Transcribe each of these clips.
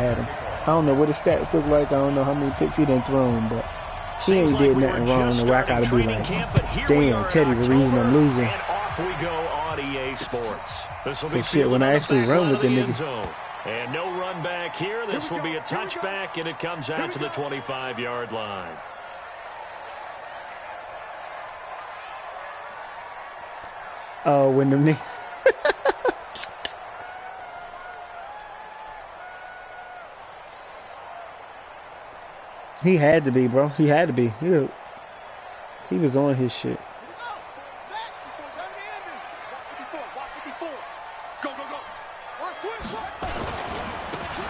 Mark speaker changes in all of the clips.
Speaker 1: had him. I don't know what his stats look like. I don't know how many picks he done thrown, but he ain't did nothing wrong. And where I gotta be like, damn, Teddy, the reason I'm losing.
Speaker 2: And off we go on EA Sports. This will be
Speaker 1: shit, when I actually run with the niggas.
Speaker 2: And no run back here. This will be a touchback, and it comes out to the 25-yard line.
Speaker 1: Oh, when the nigga. He had to be, bro. He had to be. He was on his shit.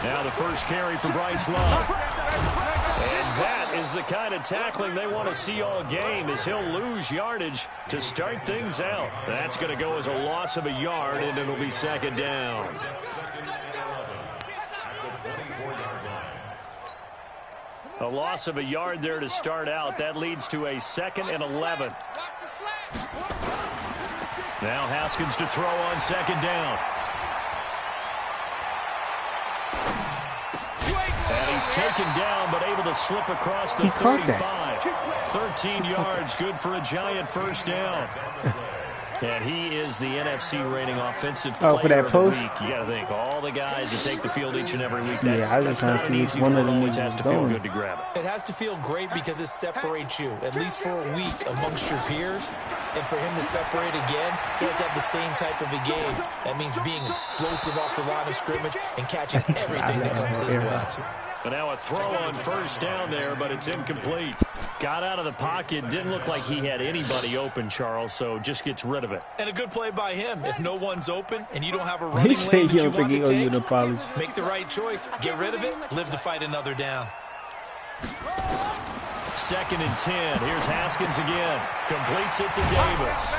Speaker 2: Now the first carry for Bryce Love. And that is the kind of tackling they want to see all game, as he'll lose yardage to start things out. That's going to go as a loss of a yard, and it'll be second down. A loss of a yard there to start out. That leads to a 2nd and 11. Now Haskins to throw on second down. And he's taken down, but able to slip across the 35. 13 yards, good for a giant first down. And he is the NFC reigning offensive player
Speaker 1: for that
Speaker 2: of
Speaker 1: post?
Speaker 2: the week. You got to think, all the guys that take the field each and every week, that's,
Speaker 1: I was
Speaker 2: that's not an easy one. It always has to feel good to grab it.
Speaker 3: It has to feel great because it separates you, at least for a week, amongst your peers. And for him to separate again, he has to have the same type of a game. That means being explosive off the line of scrimmage and catching everything that comes his way.
Speaker 2: But now a throw on first down there, but it's incomplete. Got out of the pocket. Didn't look like he had anybody open, Charles, so just gets rid of it.
Speaker 3: And a good play by him. If no one's open and you don't have a running lane that you want to take, make the right choice. Get rid of it. Live to fight another down.
Speaker 2: 2nd and 10. Here's Haskins again. Completes it to Davis.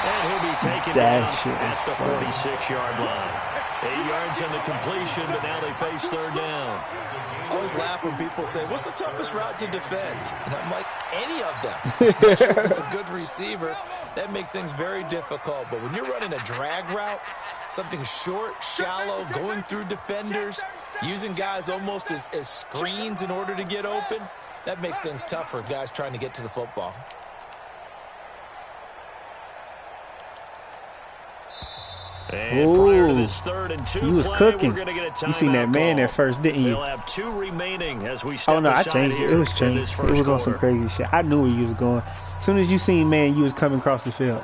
Speaker 2: And he'll be taken down at the 46-yard line. 8 yards on the completion, but now they face third down.
Speaker 3: I always laugh when people say, what's the toughest route to defend? And I'm like, any of them. Especially if it's a good receiver, that makes things very difficult. But when you're running a drag route, something short, shallow, going through defenders, using guys almost as screens in order to get open, that makes things tough for guys trying to get to the football.
Speaker 2: And prior to this 3rd and 2
Speaker 1: he was
Speaker 2: play,
Speaker 1: cooking.
Speaker 2: We're get a
Speaker 1: you seen that man at first, didn't you?
Speaker 2: They'll have 2 remaining as we step
Speaker 1: Oh, no, I
Speaker 2: aside
Speaker 1: changed it. It was changed. It was on some crazy shit. I knew where you was going. As soon as you seen, man, you was coming across the field.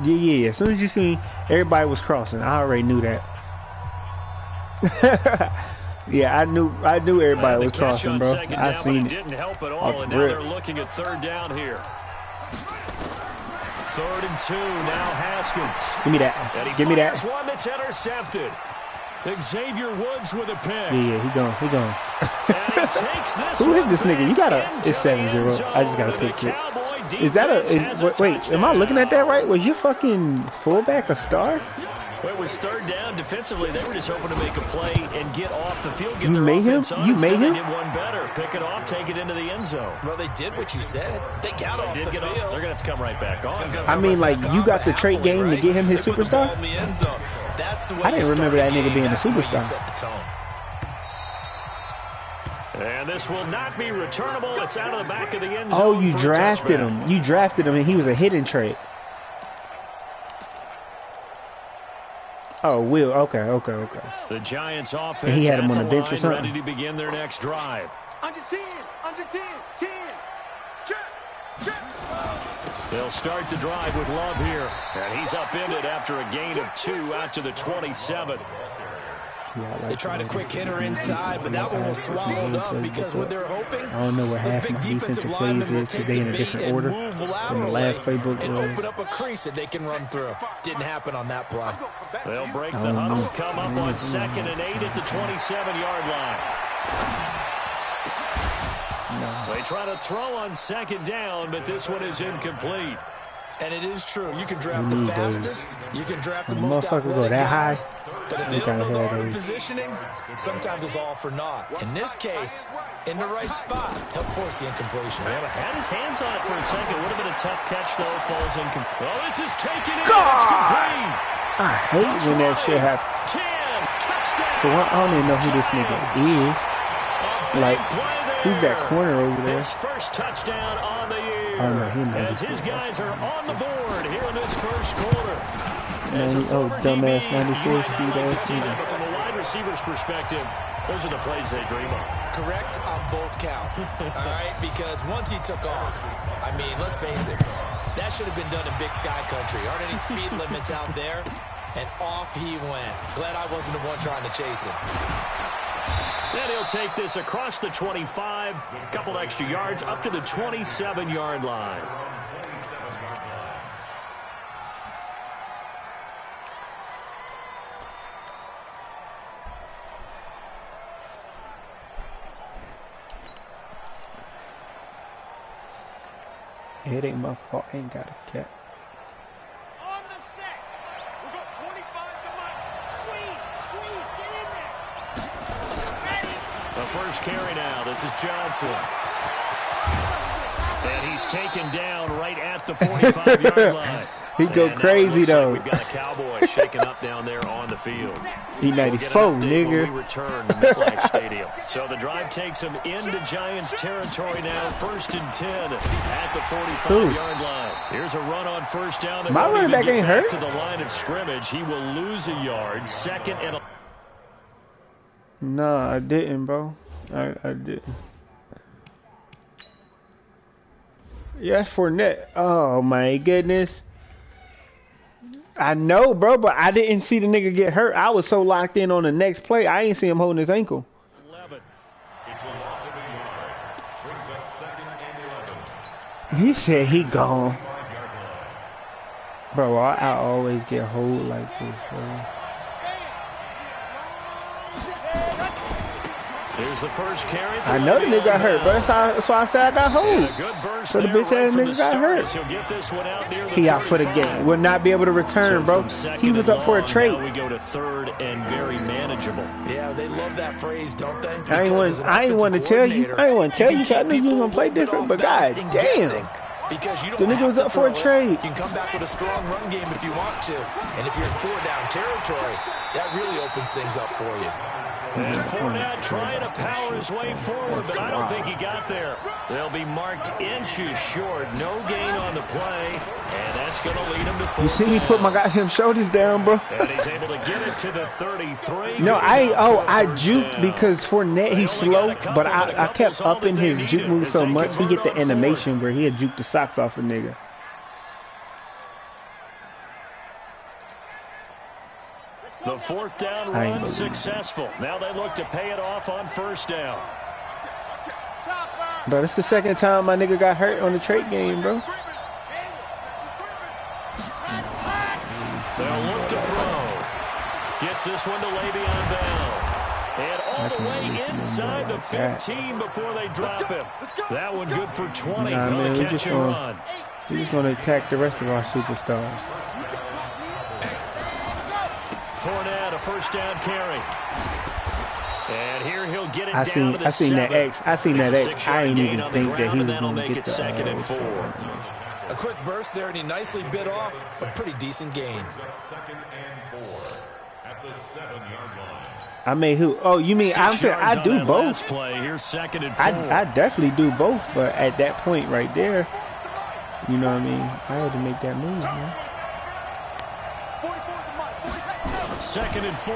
Speaker 1: Yeah. As soon as you seen, everybody was crossing. I already knew that. Yeah, I knew everybody was crossing, bro. I seen it.
Speaker 2: Didn't help at all, and now they're looking at third down here. 3rd and 2, now Haskins.
Speaker 1: Give me that. Give me that.
Speaker 2: One that's intercepted. Xavier Woods with a pick.
Speaker 1: Yeah, he gone.
Speaker 2: And he takes this.
Speaker 1: Who is this nigga? You gotta. It's 7-0. I just gotta pick 6. Is that wait, am I looking at that right? Was your fucking fullback a star?
Speaker 2: Well, it was third down. Defensively, they were just hoping to make a play and get off the field.
Speaker 1: You made him? You made him?
Speaker 2: They did one better. Pick it off, take it into the end zone.
Speaker 3: Well, they did what you said. They got off the field.
Speaker 2: They're going to have to come right back on.
Speaker 1: I mean, like, you got the trait game to get him his superstar? I didn't remember that nigga being a superstar.
Speaker 2: And this will not be returnable. It's out of the back of the end zone.
Speaker 1: Oh, you drafted him. You drafted him, and he was a hidden trait. Oh, Will. Okay.
Speaker 2: The Giants offense
Speaker 1: and he had him on the bench or something.
Speaker 2: Ready to begin their next drive.
Speaker 4: Under 10. Check.
Speaker 2: They'll start the drive with Love here. And he's upended after a gain of 2 out to the 27.
Speaker 3: They tried a quick hitter inside, but that one was swallowed up because what they're hoping,
Speaker 1: I don't know what half my defensive plays is today in a different order from the last playbook
Speaker 3: and open up a crease that they can run through. Didn't happen on that play.
Speaker 2: They'll break the huddle, come up on 2nd and 8 at the 27-yard line. They try to throw on 2nd down, but this one is incomplete.
Speaker 3: And it is true. You can draft the fastest. You can draft the most
Speaker 1: athletic go that
Speaker 3: guys.
Speaker 1: High.
Speaker 3: But if they don't know the art of positioning, sometimes it's all for naught. In this case, in the right spot, help force the incompletion.
Speaker 2: Yeah, but had his hands on it for a second. Would have been a tough catch, though. Falls incomplete. Oh, this is taken in. It's complete.
Speaker 1: I hate when that shit happens. For one, I don't even know who this nigga is. Like, who's that corner over there?
Speaker 2: His first touchdown on the year.
Speaker 1: Oh, no, he knows.
Speaker 2: As his guys are on the board here in this first quarter.
Speaker 1: Oh, dumbass 94 speed ass season.
Speaker 2: But from a wide receiver's perspective, those are the plays they dream of.
Speaker 3: Correct on both counts. All right, because once he took off, I mean, let's face it, that should have been done in Big Sky Country. Aren't any speed limits out there? And off he went. Glad I wasn't the one trying to chase him.
Speaker 2: And he'll take this across the 25, a couple extra yards, up to the 27-yard line.
Speaker 1: It ain't my fault. I ain't got a cat.
Speaker 4: On the set. We've got 25 to make. Squeeze, get in there. Ready.
Speaker 2: The first carry now. This is Johnson. And he's taken down right at the 45-yard line.
Speaker 1: He go crazy though.
Speaker 2: We've got a Cowboy shaking up down there on the field.
Speaker 1: He 94, nigga.
Speaker 2: We return to MetLife Stadium. So the drive takes him into Giants territory now. 1st and 10 at the 45-yard line. Here's a run on first down.
Speaker 1: My running back ain't hurt.
Speaker 2: To the line of scrimmage, he will lose a yard. 2nd and.
Speaker 1: No, I didn't, bro. I didn't. Yeah, that's Fournette. Oh my goodness. I know, bro, but I didn't see the nigga get hurt. I was so locked in on the next play, I ain't see him holding his ankle.
Speaker 2: 11.
Speaker 1: He said he gone. Bro, I always get hold like this, bro.
Speaker 2: Here's the first carry.
Speaker 1: I know the nigga got hurt, bro. That's why I said I got hold. So the bitch ass nigga got hurt. He out for the game. Will not be able to return, bro. He was up for a trade.
Speaker 2: Now we go to 3rd and very manageable.
Speaker 3: Yeah, they love that phrase, don't they?
Speaker 1: I ain't want to tell you. I ain't want to tell you. I knew you was gonna play different, but god damn.
Speaker 3: Because you don't
Speaker 1: the nigga was up for a trade.
Speaker 3: You can come back with a strong run game if you want to. And if you're in 4-down territory, that really opens things up for you.
Speaker 2: And Fournette trying to power his way forward, but I don't think he got there. They'll be marked inches short. No gain on the play, and that's going to lead him to 4th.
Speaker 1: You see me put my goddamn shoulders down, bro?
Speaker 2: And he's able to get it to the 33.
Speaker 1: No, I juked because Fournette, he's slow, but I kept upping his juke move so much, he get the animation where he'd juke the socks off a nigga.
Speaker 2: The 4th down run successful. Now they look to pay it off on 1st down.
Speaker 1: Bro, it's the 2nd time my nigga got hurt on the trade game, bro.
Speaker 2: They'll look to throw. Gets this one to Le'Veon Bell. And all the way inside the 15 before they drop him. That one good for 20.
Speaker 1: Nah, man, we're just going to attack the rest of our superstars.
Speaker 2: Fournette, a 1st down carry. And here he'll get it
Speaker 1: I
Speaker 2: down to the 7.
Speaker 1: I seen that X. I ain't even think that he was going to get the
Speaker 2: 2nd and 4.
Speaker 3: A quick burst there, and he nicely bit off a pretty decent gain.
Speaker 1: I mean, who? Oh, you mean I do both?
Speaker 2: Play. Here's 2nd and 4.
Speaker 1: I definitely do both, but at that point right there, you know what I mean? I had to make that move, man.
Speaker 2: 2nd and 4.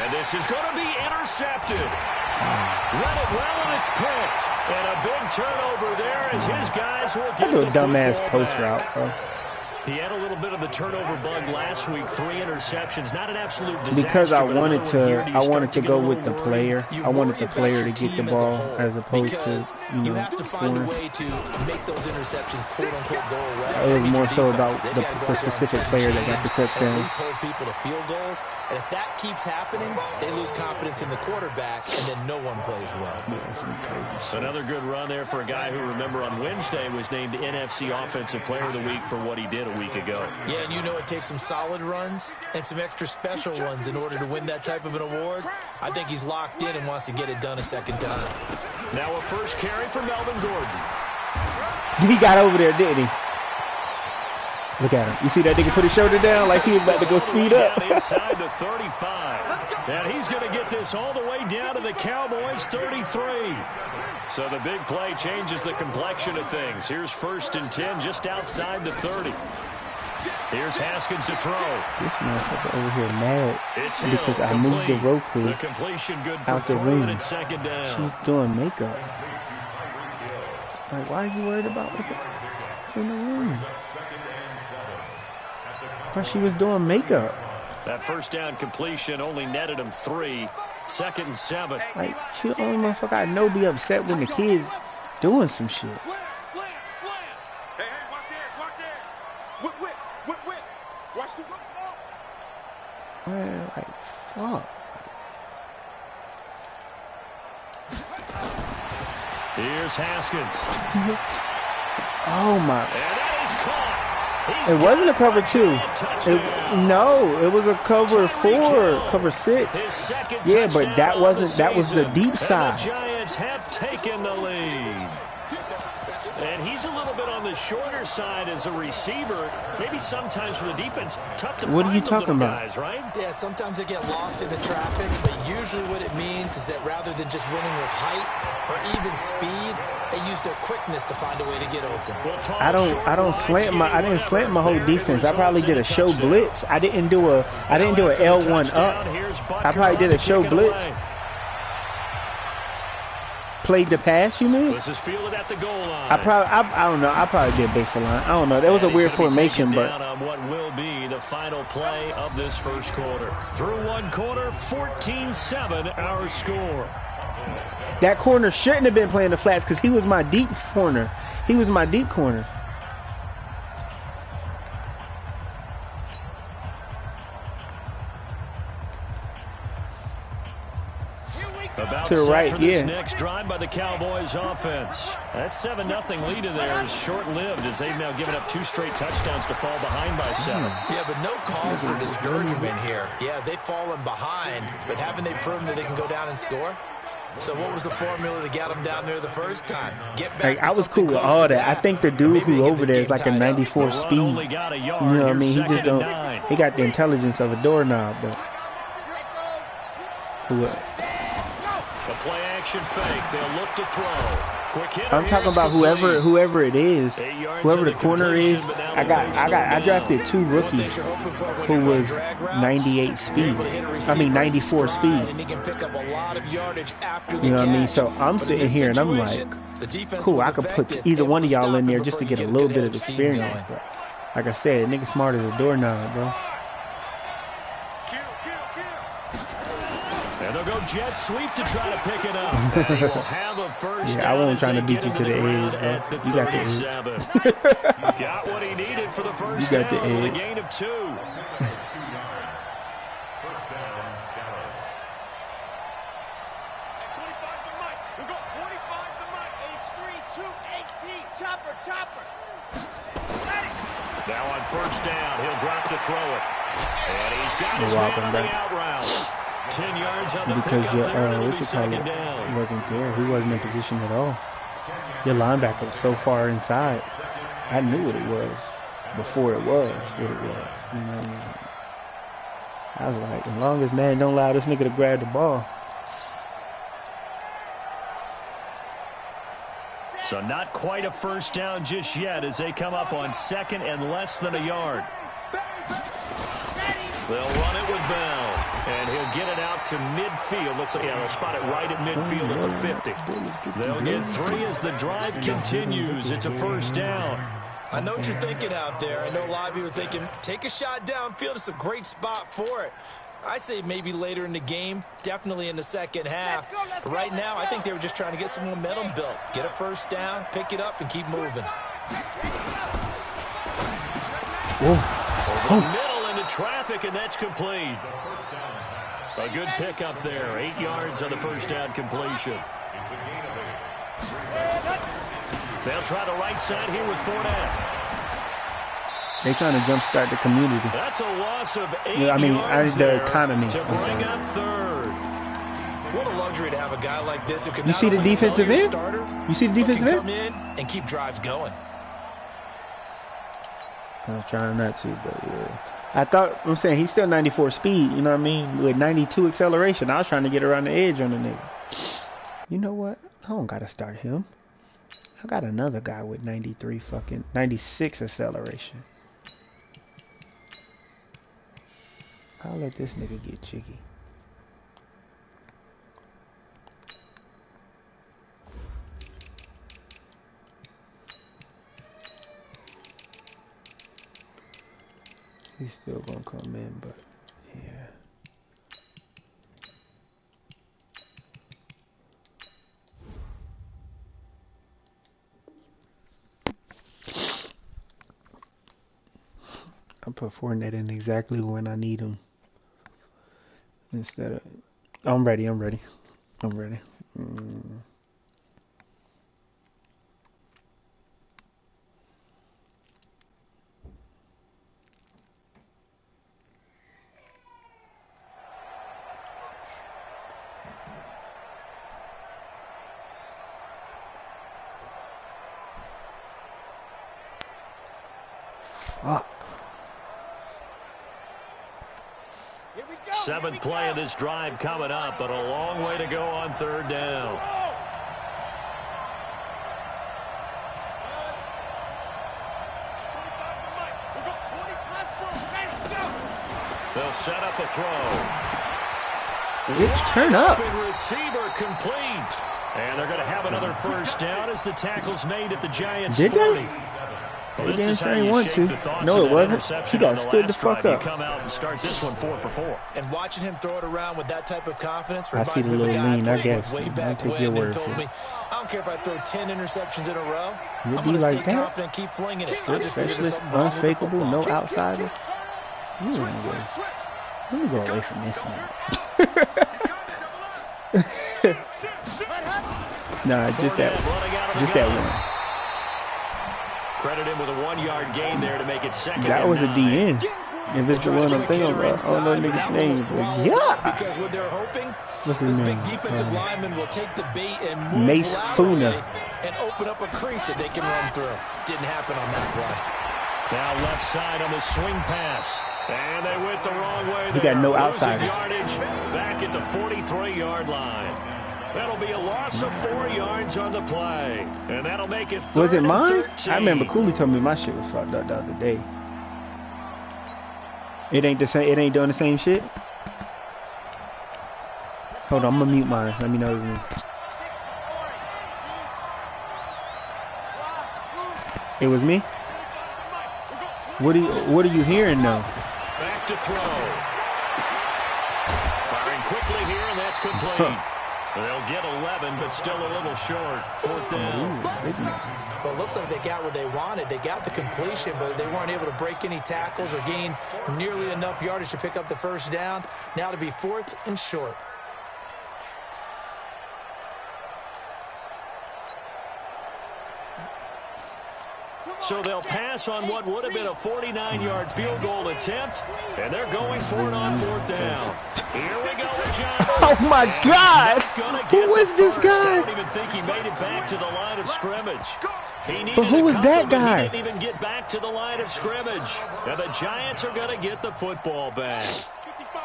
Speaker 2: And this is going to be intercepted. Read it well, and it's picked. And a big turnover there as his guys will get the
Speaker 1: dumbass post route, bro.
Speaker 2: He had a little bit of the turnover bug last week. 3 interceptions. Not an absolute disaster.
Speaker 1: Because I wanted to go with the player. I wanted the player to get the ball as opposed to,
Speaker 3: you have to find a way to make those interceptions quote unquote go away.
Speaker 1: It was more so about the specific player that got the touchdown.
Speaker 3: At least hold people to field goals. And if that keeps happening, they lose confidence in the quarterback, and then no one plays well.
Speaker 1: Yeah, some crazy shit.
Speaker 2: Another good run there for a guy who, remember, on Wednesday was named NFC Offensive Player of the Week for what he did a week ago.
Speaker 3: Yeah, and you know it takes some solid runs and some extra special ones in order to win that type of an award. I think he's locked in and wants to get it done a 2nd time.
Speaker 2: Now a first carry for Melvin Gordon.
Speaker 1: He got over there, didn't he? Look at him. You see that nigga put his shoulder down like he was about to go speed up.
Speaker 2: Down inside the 35. And he's going to get this all the way down to the Cowboys' 33. So the big play changes the complexion of things. Here's 1st and 10 just outside the 30. Here's Haskins to throw.
Speaker 1: This motherfucker over here mad
Speaker 2: It's
Speaker 1: because
Speaker 2: Hill,
Speaker 1: I moved the Roku
Speaker 2: The completion good for
Speaker 1: out the
Speaker 2: 4
Speaker 1: room.
Speaker 2: and 2nd down.
Speaker 1: She's doing makeup. Like, why are you worried about what's in the room? I thought she was doing makeup.
Speaker 2: That 1st down completion only netted him 3. 2nd and 7.
Speaker 1: Like, she the only motherfucker I know be upset when the kids doing some shit.
Speaker 4: Slam, slam, slam. Hey, hey, watch that, watch that. Whip, whip, whip, whip. Watch the whip, smoke.
Speaker 1: Man, like, fuck.
Speaker 2: Here's Haskins.
Speaker 1: Oh my.
Speaker 2: And that is caught. He's
Speaker 1: It wasn't a cover 2.
Speaker 2: touchdown.
Speaker 1: No, it was a cover 4, cover 6.
Speaker 2: His second
Speaker 1: Yeah, but
Speaker 2: touchdown
Speaker 1: that
Speaker 2: of
Speaker 1: wasn't, that was the
Speaker 2: season.
Speaker 1: deep
Speaker 2: And
Speaker 1: side.
Speaker 2: the Giants have taken the lead. And he's a little bit on the shorter side as a receiver. Maybe sometimes for the defense, tough to
Speaker 1: What are
Speaker 2: find
Speaker 1: you
Speaker 2: the
Speaker 1: talking
Speaker 2: little
Speaker 1: about?
Speaker 2: guys, right?
Speaker 3: Yeah, sometimes they get lost in the traffic, but usually what it means is that rather than just winning with height or even speed, they use their quickness to find a way to get open.
Speaker 2: Well, tall,
Speaker 1: I
Speaker 2: short
Speaker 1: don't
Speaker 2: lines
Speaker 1: slant my, I
Speaker 2: getting
Speaker 1: didn't slant my
Speaker 2: whatever.
Speaker 1: whole
Speaker 2: There
Speaker 1: defense.
Speaker 2: it
Speaker 1: I probably did a
Speaker 2: results in
Speaker 1: show
Speaker 2: touchdown.
Speaker 1: blitz. I didn't do a
Speaker 2: After the
Speaker 1: L1
Speaker 2: touchdown,
Speaker 1: up.
Speaker 2: here's
Speaker 1: I probably
Speaker 2: Butker
Speaker 1: did a
Speaker 2: to
Speaker 1: show
Speaker 2: kick it
Speaker 1: blitz.
Speaker 2: away.
Speaker 1: Played the pass, you mean?
Speaker 2: This is fielded at the goal line.
Speaker 1: I don't know. I probably did baseline. I don't know. That was a
Speaker 2: And he's
Speaker 1: weird
Speaker 2: gonna be
Speaker 1: formation,
Speaker 2: taken
Speaker 1: but
Speaker 2: down on what will be the final play of this 1st quarter. Through 1 quarter, 14-7 our score.
Speaker 1: that corner shouldn't have been playing the flats because he was my deep corner. He was my deep corner.
Speaker 2: About
Speaker 1: To the
Speaker 2: set
Speaker 1: right,
Speaker 2: for this
Speaker 1: yeah.
Speaker 2: next drive by the Cowboys offense. That 7-0 lead of theirs short-lived as they've now given up 2 straight touchdowns to fall behind by 7.
Speaker 3: Yeah, but no cause for discouragement here. Yeah, they've fallen behind, but haven't they proven that they can go down and score? So what was the formula that got them down there the first time? Get back
Speaker 1: Like,
Speaker 3: to
Speaker 1: I was
Speaker 3: something
Speaker 1: cool with
Speaker 3: close
Speaker 1: all
Speaker 3: to
Speaker 1: that. I think the dude
Speaker 3: Maybe
Speaker 1: who
Speaker 3: they get
Speaker 1: over
Speaker 3: this
Speaker 1: there is
Speaker 3: game
Speaker 1: like a
Speaker 3: tied up.
Speaker 1: 94
Speaker 2: The run
Speaker 1: speed.
Speaker 2: only got a yard.
Speaker 1: You know what I
Speaker 2: Here's
Speaker 1: mean? He just
Speaker 2: 2nd and
Speaker 1: don't.
Speaker 2: 9.
Speaker 1: He got the intelligence of a doorknob, but who?
Speaker 2: The play action fake. They'll look to throw. Quick hitter
Speaker 1: I'm
Speaker 2: here,
Speaker 1: talking
Speaker 2: it's
Speaker 1: about
Speaker 2: complete.
Speaker 1: whoever it is,
Speaker 2: 8 yards
Speaker 1: whoever
Speaker 2: on
Speaker 1: the
Speaker 2: the
Speaker 1: corner is.
Speaker 2: completion, but now they'll face
Speaker 1: I
Speaker 2: third
Speaker 1: drafted
Speaker 2: down.
Speaker 1: 2
Speaker 3: One thing
Speaker 1: rookies
Speaker 3: you're hoping for when
Speaker 1: who
Speaker 3: you run
Speaker 1: was
Speaker 3: drag routes,
Speaker 1: 98
Speaker 3: you're
Speaker 1: speed.
Speaker 3: able to hit a
Speaker 1: I
Speaker 3: receiver
Speaker 1: mean
Speaker 3: in
Speaker 1: 94
Speaker 3: stride,
Speaker 1: speed.
Speaker 3: and he can pick up a lot of yardage after the
Speaker 1: You know what I mean?
Speaker 3: catch.
Speaker 1: So I'm
Speaker 3: But in
Speaker 1: sitting
Speaker 3: this
Speaker 1: here and I'm like,
Speaker 3: situation, the defense
Speaker 1: cool,
Speaker 3: was
Speaker 1: I could put
Speaker 3: effective,
Speaker 1: either
Speaker 3: able
Speaker 1: one
Speaker 3: to
Speaker 1: of y'all
Speaker 3: stop
Speaker 1: in
Speaker 3: him
Speaker 1: there
Speaker 3: before
Speaker 1: just to
Speaker 3: you
Speaker 1: get a
Speaker 3: get
Speaker 1: little
Speaker 3: good
Speaker 1: bit
Speaker 3: head
Speaker 1: of
Speaker 3: of steam
Speaker 1: experience.
Speaker 3: going.
Speaker 1: But like I said, nigga smart as a doorknob, bro.
Speaker 2: And they'll go jet sweep to try to pick it up. And he will have a first
Speaker 1: Yeah, I
Speaker 2: down
Speaker 1: wasn't
Speaker 2: as
Speaker 1: trying to
Speaker 2: they
Speaker 1: beat
Speaker 2: get
Speaker 1: you
Speaker 2: into
Speaker 1: to the
Speaker 2: ground
Speaker 1: edge, bro.
Speaker 2: at the
Speaker 1: You got the edge.
Speaker 2: 37. Got what he needed for the first
Speaker 1: You got the
Speaker 2: down with a
Speaker 1: edge.
Speaker 2: gain of 2. Now on first down, he'll drop to throw it. And he's got his man on the out route. 10 yards on the
Speaker 1: Because
Speaker 2: pickup
Speaker 1: your
Speaker 2: there, and it'll
Speaker 1: what
Speaker 2: be
Speaker 1: you call it
Speaker 2: 2nd down.
Speaker 1: wasn't there. He wasn't in position at all. Your linebacker was so far inside. I knew what it was before it was what it was. You know what I mean? I was like, as long as man don't allow this nigga to grab the ball.
Speaker 2: So not quite a first down just yet as they come up on 2nd and less than a yard. They'll run it with Bell, and he'll get it out to midfield. Looks like, yeah, they'll spot it right at midfield at the 50. They'll get 3 as the drive continues. It's a first down.
Speaker 3: I know what you're thinking out there. I know a lot of you are thinking, take a shot downfield. It's a great spot for it. I'd say maybe later in the game, definitely in the second half. Right now, I think they were just trying to get some momentum built. Get a first down, pick it up, and keep moving.
Speaker 2: Over the middle into traffic, and that's complete. A good pickup there. 8 yards on the first down completion. They'll try the right side here with Fournette.
Speaker 1: They trying to jumpstart the community.
Speaker 2: That's a loss of 8
Speaker 1: Yeah, I mean,
Speaker 2: yards
Speaker 1: the
Speaker 2: there
Speaker 1: economy.
Speaker 2: to
Speaker 1: I'm
Speaker 2: bring
Speaker 1: sorry.
Speaker 2: up 3rd.
Speaker 3: What a luxury to have a guy like this who can
Speaker 1: You
Speaker 3: not
Speaker 1: see the
Speaker 3: only spell
Speaker 1: defensive
Speaker 3: your
Speaker 1: end?
Speaker 3: starter,
Speaker 1: You see the
Speaker 3: but
Speaker 1: defensive
Speaker 3: can
Speaker 1: end?
Speaker 3: come in and keep drives going.
Speaker 1: I'm trying not to, but yeah. I'm saying he's still 94 speed, you know what I mean? With 92 acceleration. I was trying to get around the edge on the nigga. You know what? I don't gotta start him. I got another guy with 96 acceleration. I'll let this nigga get jiggy. He's still gonna come in, but yeah. I put Fournette in exactly when I need him. Instead of, I'm ready. Fuck.
Speaker 4: Here we go.
Speaker 2: Seventh play of this drive coming up, but a long way to go on third down. They'll set up a throw.
Speaker 1: Bitch, turn up.
Speaker 2: Open receiver complete. And they're going to have another first down as the tackle's made at the Giants'
Speaker 1: Did
Speaker 2: 40.
Speaker 1: they?
Speaker 2: Well,
Speaker 1: They
Speaker 2: this
Speaker 1: didn't
Speaker 2: is how
Speaker 1: say
Speaker 2: you
Speaker 1: want
Speaker 2: shake
Speaker 1: to.
Speaker 2: the thoughts
Speaker 1: No,
Speaker 2: of
Speaker 1: it
Speaker 2: that
Speaker 1: wasn't.
Speaker 2: interception
Speaker 1: He got
Speaker 2: on the
Speaker 1: stood the
Speaker 2: last drive.
Speaker 1: fuck up.
Speaker 2: You come out and start this one 4 for 4.
Speaker 3: And watching him throw it around with that type of confidence
Speaker 1: I see
Speaker 3: reminds
Speaker 1: the
Speaker 3: me of a
Speaker 1: little
Speaker 3: guy
Speaker 1: lean,
Speaker 3: I
Speaker 1: I
Speaker 3: played
Speaker 1: guess.
Speaker 3: with way
Speaker 1: I'll
Speaker 3: back
Speaker 1: take
Speaker 3: when
Speaker 1: your
Speaker 3: who
Speaker 1: word
Speaker 3: told
Speaker 1: for
Speaker 3: me,
Speaker 1: it.
Speaker 3: I don't care if I throw 10 interceptions in a row.
Speaker 1: You'll
Speaker 3: I'm
Speaker 1: be
Speaker 3: going to
Speaker 1: like
Speaker 3: stay
Speaker 1: that.
Speaker 3: confident, keep flinging it. I
Speaker 1: Strip
Speaker 3: just figured there's
Speaker 1: specialist,
Speaker 3: something wrong with the
Speaker 1: unfakeable,
Speaker 3: football.
Speaker 1: no outsiders. Let me go away from this man. Nah, just that one.
Speaker 2: Credit him with a 1-yard gain there to make it second.
Speaker 1: That
Speaker 2: and
Speaker 1: was a
Speaker 2: 9.
Speaker 1: DN. If it's the one I'm thinking about, I don't know nigga's name, but yeah.
Speaker 3: Because what they're hoping,
Speaker 1: What's his
Speaker 3: this
Speaker 1: name?
Speaker 3: big defensive lineman will take the bait and move
Speaker 1: Mace
Speaker 3: laterally
Speaker 1: Funa.
Speaker 3: and open up a crease that they can run through. Didn't happen on that play.
Speaker 2: Now left side on the swing pass. And they went the wrong way there.
Speaker 1: He got no
Speaker 2: Losing
Speaker 1: outsiders.
Speaker 2: yardage back at the 43-yard line. That'll be a loss of 4 yards on the play. And that'll make it third
Speaker 1: Was it mine?
Speaker 2: and 13.
Speaker 1: I remember Cooley told me my shit was fucked up the other day. It ain't the same. It ain't doing the same shit. Hold on, I'm gonna mute mine. Let me know it's me. It was me. What are you hearing though?
Speaker 2: Back to throw. Firing quickly here, and that's complete. They'll get 11, but still a little short. Fourth down.
Speaker 3: Well, it looks like they got what they wanted. They got the completion, but they weren't able to break any tackles or gain nearly enough yardage to pick up the first down. Now to be fourth and short.
Speaker 2: So they'll pass on what would have been a 49-yard field goal attempt, and they're going for it on fourth down. Here we go with Johnson.
Speaker 1: Oh my God! Who is this
Speaker 2: I
Speaker 1: guy?
Speaker 2: don't even think he made it back to the line of scrimmage.
Speaker 1: But who is that guy?
Speaker 2: He didn't even get back to the line of scrimmage. Now the Giants are going to get the football back.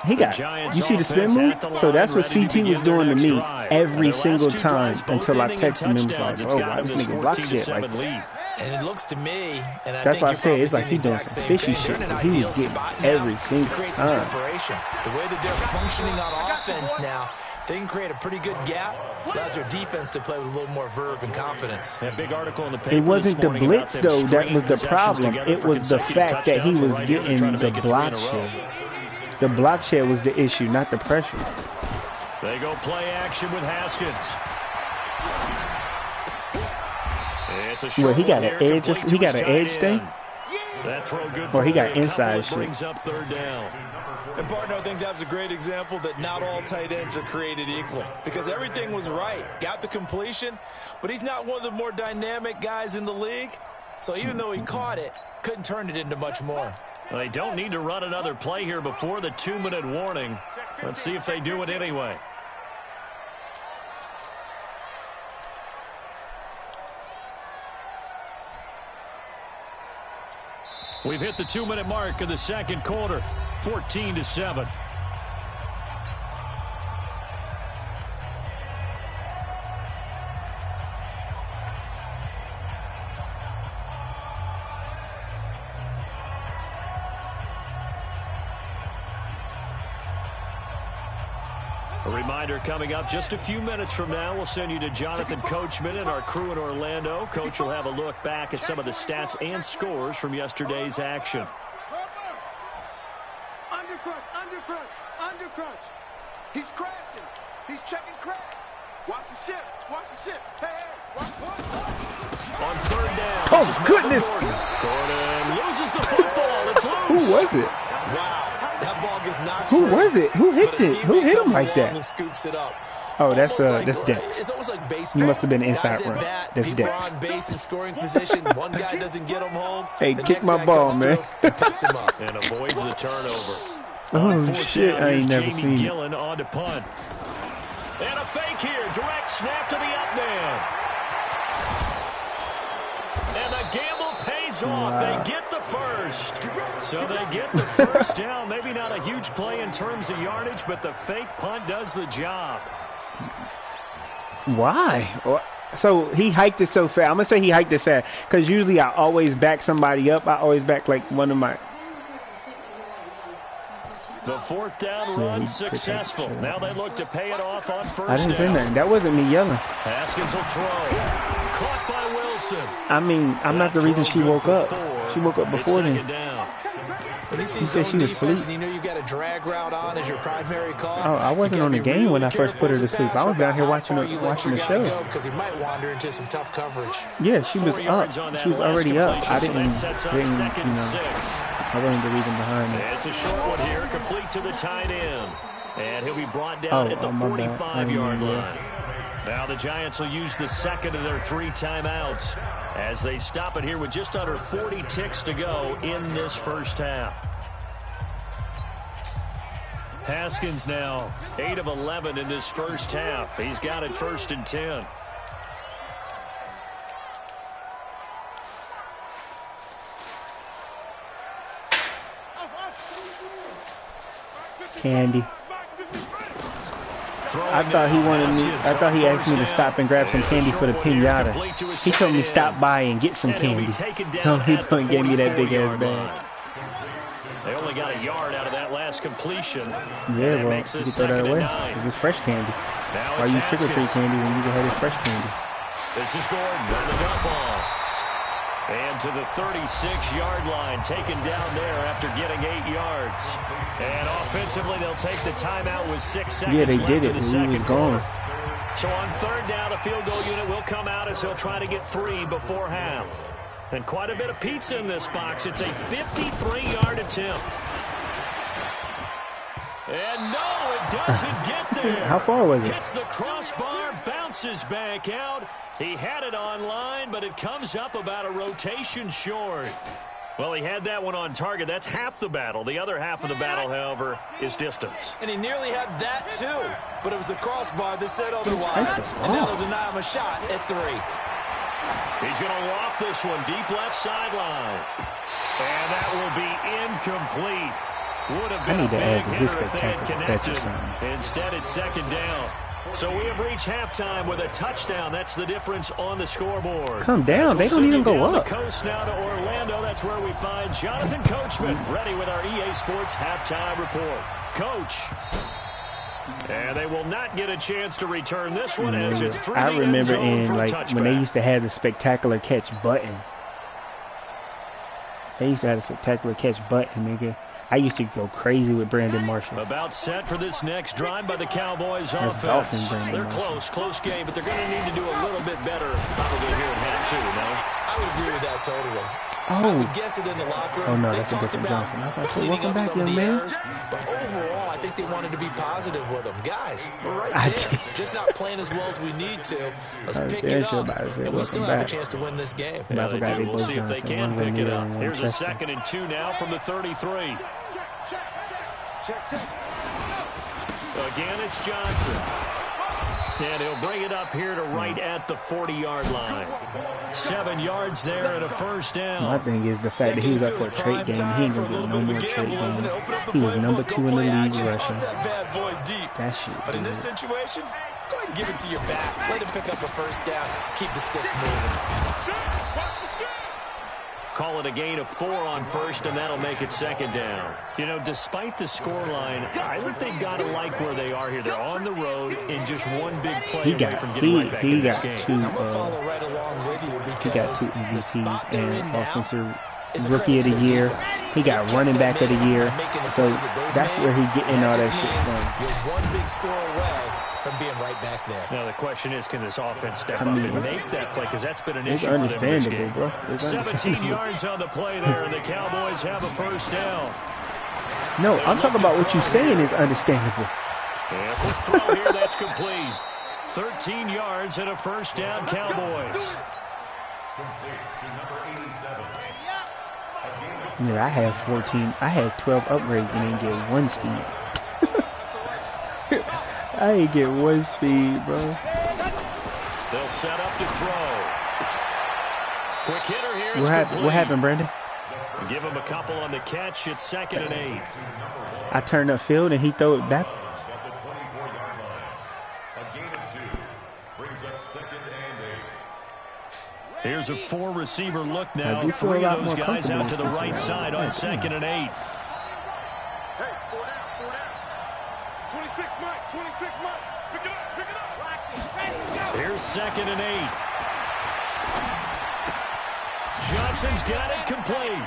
Speaker 1: He got. You see the spin move? So that's what CT was doing to me every single time until I texted him and was like, "Oh, why this nigga block shit like that?"
Speaker 3: And it looks to me, and I
Speaker 1: That's
Speaker 3: think
Speaker 1: why I said it's like he doing
Speaker 3: exact
Speaker 1: some
Speaker 3: same
Speaker 1: fishy
Speaker 3: thing.
Speaker 1: shit.
Speaker 3: They're in an
Speaker 1: He
Speaker 3: ideal
Speaker 1: was getting
Speaker 3: spot
Speaker 1: every
Speaker 3: now
Speaker 1: single
Speaker 3: to create some
Speaker 1: time.
Speaker 3: separation. The way that they're functioning on offense now, they can create a pretty good gap. Allows their defense to play with a little more verve and confidence.
Speaker 2: A big article in the paper
Speaker 1: It wasn't
Speaker 2: this
Speaker 1: the
Speaker 2: morning about
Speaker 1: blitz
Speaker 2: them
Speaker 1: though that was the
Speaker 2: stringing
Speaker 1: problem.
Speaker 2: possessions
Speaker 1: It
Speaker 2: together
Speaker 1: was the
Speaker 2: for
Speaker 1: fact that he
Speaker 2: consecutive
Speaker 1: was
Speaker 2: touchdowns. They're
Speaker 1: getting
Speaker 2: trying to
Speaker 1: the
Speaker 2: make it 3
Speaker 1: block
Speaker 2: in a row.
Speaker 1: shit. The block shit was the issue, not the pressure.
Speaker 2: They go play action with Haskins. It's a short
Speaker 1: Well, he got
Speaker 2: one
Speaker 1: an
Speaker 2: here,
Speaker 1: edge.
Speaker 2: complete
Speaker 1: He
Speaker 2: to
Speaker 1: got
Speaker 2: his
Speaker 1: an
Speaker 2: tight
Speaker 1: edge thing.
Speaker 2: end. That throw good
Speaker 1: Or he
Speaker 2: for
Speaker 1: got
Speaker 2: only a couple.
Speaker 1: inside
Speaker 2: It
Speaker 1: shit.
Speaker 2: brings up third down.
Speaker 3: And partner, I think that's a great example that not all tight ends are created equal. Because everything was right. Got the completion, but he's not one of the more dynamic guys in the league. So even though he caught it, couldn't turn it into much more.
Speaker 2: Well, they don't need to run another play here before the 2-minute warning. Let's see if they do it anyway. We've hit the 2-minute mark of the second quarter, 14-7. A reminder coming up just a few minutes from now, we'll send you to Jonathan Coachman and our crew in Orlando. Coach will have a look back at some of the stats and scores from yesterday's action.
Speaker 4: Undercrunch. He's crashing. He's checking crash. Watch the ship. Hey, watch what?
Speaker 2: On third down.
Speaker 1: Oh, goodness.
Speaker 2: Gordon loses the football. It's loose.
Speaker 1: Who was it?
Speaker 3: Wow. That ball gets knocked
Speaker 1: Who
Speaker 3: free,
Speaker 1: was it? Who hit it? Who hit him like that?
Speaker 3: and scoops it up.
Speaker 1: Oh, that's
Speaker 3: Like,
Speaker 1: Dex.
Speaker 3: it's almost like baseball.
Speaker 1: You must have been an
Speaker 3: Guys
Speaker 1: inside
Speaker 3: at
Speaker 1: run.
Speaker 3: bat,
Speaker 1: That's
Speaker 3: people
Speaker 1: Dex.
Speaker 3: on base in scoring position. One guy doesn't get him home.
Speaker 1: Hey,
Speaker 3: the
Speaker 1: kick
Speaker 3: next
Speaker 1: my
Speaker 3: guy
Speaker 1: ball,
Speaker 3: comes
Speaker 1: man.
Speaker 3: through and picks him up.
Speaker 2: And avoids the turnover.
Speaker 1: Oh,
Speaker 2: Fourth
Speaker 1: shit.
Speaker 2: down,
Speaker 1: I ain't
Speaker 2: here's
Speaker 1: never
Speaker 2: Jamie
Speaker 1: seen it.
Speaker 2: Gillen on to punt. And a fake here. Direct snap to the up man. And the gamble pays off. They get the first. So they get the first down. Maybe not a huge play in terms of yardage, but the fake punt does the job.
Speaker 1: Why? So he hiked it so fast. I'm going to say he hiked it fast because usually I always back somebody up. I always back like one of my...
Speaker 2: The fourth down run successful. Now they look to pay it off on first down.
Speaker 1: I didn't say nothing. That wasn't me yelling.
Speaker 2: Haskins will throw. Caught by Wilson.
Speaker 1: I mean, I'm not the reason she woke up. She woke up before
Speaker 2: then.
Speaker 1: then.
Speaker 3: When you see
Speaker 1: You said
Speaker 3: zone
Speaker 1: she was
Speaker 3: defense
Speaker 1: asleep.
Speaker 3: and you know you got a drag route on as your primary call.
Speaker 1: Oh, I wasn't on the game when I first put her to sleep. I was down here watching the show.
Speaker 3: Because he might wander into some tough coverage.
Speaker 1: Yeah, she was
Speaker 2: 4
Speaker 1: up.
Speaker 2: yards on that
Speaker 1: She was
Speaker 2: last
Speaker 1: already up. I
Speaker 2: completion, so
Speaker 1: didn't,
Speaker 2: that sets up
Speaker 1: you
Speaker 2: second and
Speaker 1: know,
Speaker 2: 6.
Speaker 1: I wasn't the reason behind it.
Speaker 2: It's a short one here, complete to the tight end. And he'll be brought down at the
Speaker 1: my bad.
Speaker 2: 45-yard line. Now the Giants will use the second of their 3 timeouts as they stop it here with just under 40 ticks to go in this first half. Haskins now 8 of 11 in this first half. He's got it 1st and 10.
Speaker 1: Candy. I thought he wanted me. I thought he asked me to stop and grab some candy for the pinata. He told me stop by and get some candy. He gave me that big ass bag.
Speaker 2: They only got a yard out of that last completion.
Speaker 1: Yeah, well, you can throw that away. It's fresh candy. Why use trick-or-treat candy when you can have this fresh candy?
Speaker 2: This is Gordon on the dump ball. And to the 36-yard line, taken down there after getting 8 yards. And offensively, they'll take the timeout with 6 seconds
Speaker 1: Yeah, they
Speaker 2: left
Speaker 1: did
Speaker 2: in
Speaker 1: it.
Speaker 2: the
Speaker 1: He
Speaker 2: second
Speaker 1: was
Speaker 2: quarter.
Speaker 1: gone.
Speaker 2: So on third down, a field goal unit will come out as he'll try to get 3 before half. And quite a bit of pizza in this box. It's a 53-yard attempt. And no, it doesn't get there.
Speaker 1: How far was it?
Speaker 2: Hits the crossbar, bounces back out. He had it online, but it comes up about a rotation short. Well, he had that one on target. That's half the battle. The other half of the battle, however, is distance.
Speaker 3: And he nearly had that, too. But it was the crossbar that said otherwise. And that'll deny him a shot at 3.
Speaker 2: He's going to loft this one deep left sideline. And that will be incomplete. Would have been a big hitter if they had connected. Instead, it's second down. So we have reached halftime with a touchdown. That's the difference on the scoreboard.
Speaker 1: Come down. They don't even go up.
Speaker 2: The coast now to Orlando. That's where we find Jonathan Coachman ready with our EA Sports halftime report. Coach. And they will not get a chance to return this one as it's through the end
Speaker 1: remember
Speaker 2: zone
Speaker 1: in
Speaker 2: for
Speaker 1: like
Speaker 2: touchback.
Speaker 1: when they used to have the spectacular catch button. They used to have a spectacular catch button, nigga. I used to go crazy with Brandon Marshall.
Speaker 2: About set for this next drive by the Cowboys
Speaker 1: That's
Speaker 2: offense.
Speaker 1: Dolphin Brandon
Speaker 2: They're
Speaker 1: Marshall.
Speaker 2: close game, but they're going to need to do a little bit better probably here in half 2, no?
Speaker 3: I would agree with that totally. I
Speaker 1: Oh,
Speaker 3: would guess it in the locker room.
Speaker 1: Oh, no,
Speaker 3: They
Speaker 1: that's a
Speaker 3: talked
Speaker 1: different
Speaker 3: about
Speaker 1: Johnson. I was like,
Speaker 3: cleaning
Speaker 1: welcome
Speaker 3: up
Speaker 1: back,
Speaker 3: some of
Speaker 1: young
Speaker 3: the
Speaker 1: man.
Speaker 3: errors, but overall, I think they wanted to be positive with them. Guys, we're right
Speaker 1: I
Speaker 3: there.
Speaker 1: did.
Speaker 3: Just not playing as well as we need to. Let's
Speaker 1: I was
Speaker 3: pick
Speaker 1: damn
Speaker 3: it
Speaker 1: sure
Speaker 3: up,
Speaker 1: about to say,
Speaker 3: and we still
Speaker 1: welcome
Speaker 3: have
Speaker 1: back.
Speaker 3: a chance to win this game.
Speaker 1: And I forgot they
Speaker 2: We'll
Speaker 1: both
Speaker 2: see if they
Speaker 1: Johnson.
Speaker 2: can
Speaker 1: One
Speaker 2: pick it
Speaker 1: Lanier
Speaker 2: up.
Speaker 1: and one
Speaker 2: Here's a
Speaker 1: Chester.
Speaker 2: 2nd and 2 now from the 33.
Speaker 4: Check.
Speaker 2: Again, it's Johnson. And he'll bring it up here to right at the 40-yard line. 7 yards there and a first down.
Speaker 1: My thing is the fact that he was up for a trade game. He ain't gonna get no more trade games. He was number 2 in the league rushing. That shit.
Speaker 3: But in this situation, go ahead and give it to your back. Let him pick up a first down. Keep the sticks moving.
Speaker 2: Call it a gain of 4 on first, and that'll make it second down. You know, despite the scoreline, I think they've got to like where they are here. They're on the road in just one big play away from getting right back in this game.
Speaker 3: I'm going to follow right along with you because
Speaker 1: he got 2 MVPs and offensive rookie of the year. He got running back of the year. So that's where he getting all that shit from.
Speaker 3: You're one big score away from being right back there.
Speaker 2: Now the question is, can this offense step up and make that play? Because that's been an issue for them
Speaker 1: It's
Speaker 2: in this game.
Speaker 1: understandable, bro.
Speaker 2: 17 yards on the play there, and the Cowboys have a first down.
Speaker 1: No, I'm talking about what you're saying is understandable.
Speaker 2: And quick throw here, that's complete. 13 yards and a first down, Cowboys.
Speaker 1: Yeah, I had 14. I had 12 upgrades and didn't get 1 speed. I ain't get 1 speed, bro.
Speaker 2: They'll set up to throw. Quick hitter here.
Speaker 1: What happened, Brandon?
Speaker 2: Give him a couple on the catch. It's 2nd and 8.
Speaker 1: I turned upfield and he threw it back.
Speaker 2: Here's a 4-receiver look now. 3 of those guys out to the right side on 2nd and 8.
Speaker 4: Hey, 4 down. 26 Mike, 26 Mike. Pick it up.
Speaker 2: Here's 2nd and 8. Johnson's got it complete.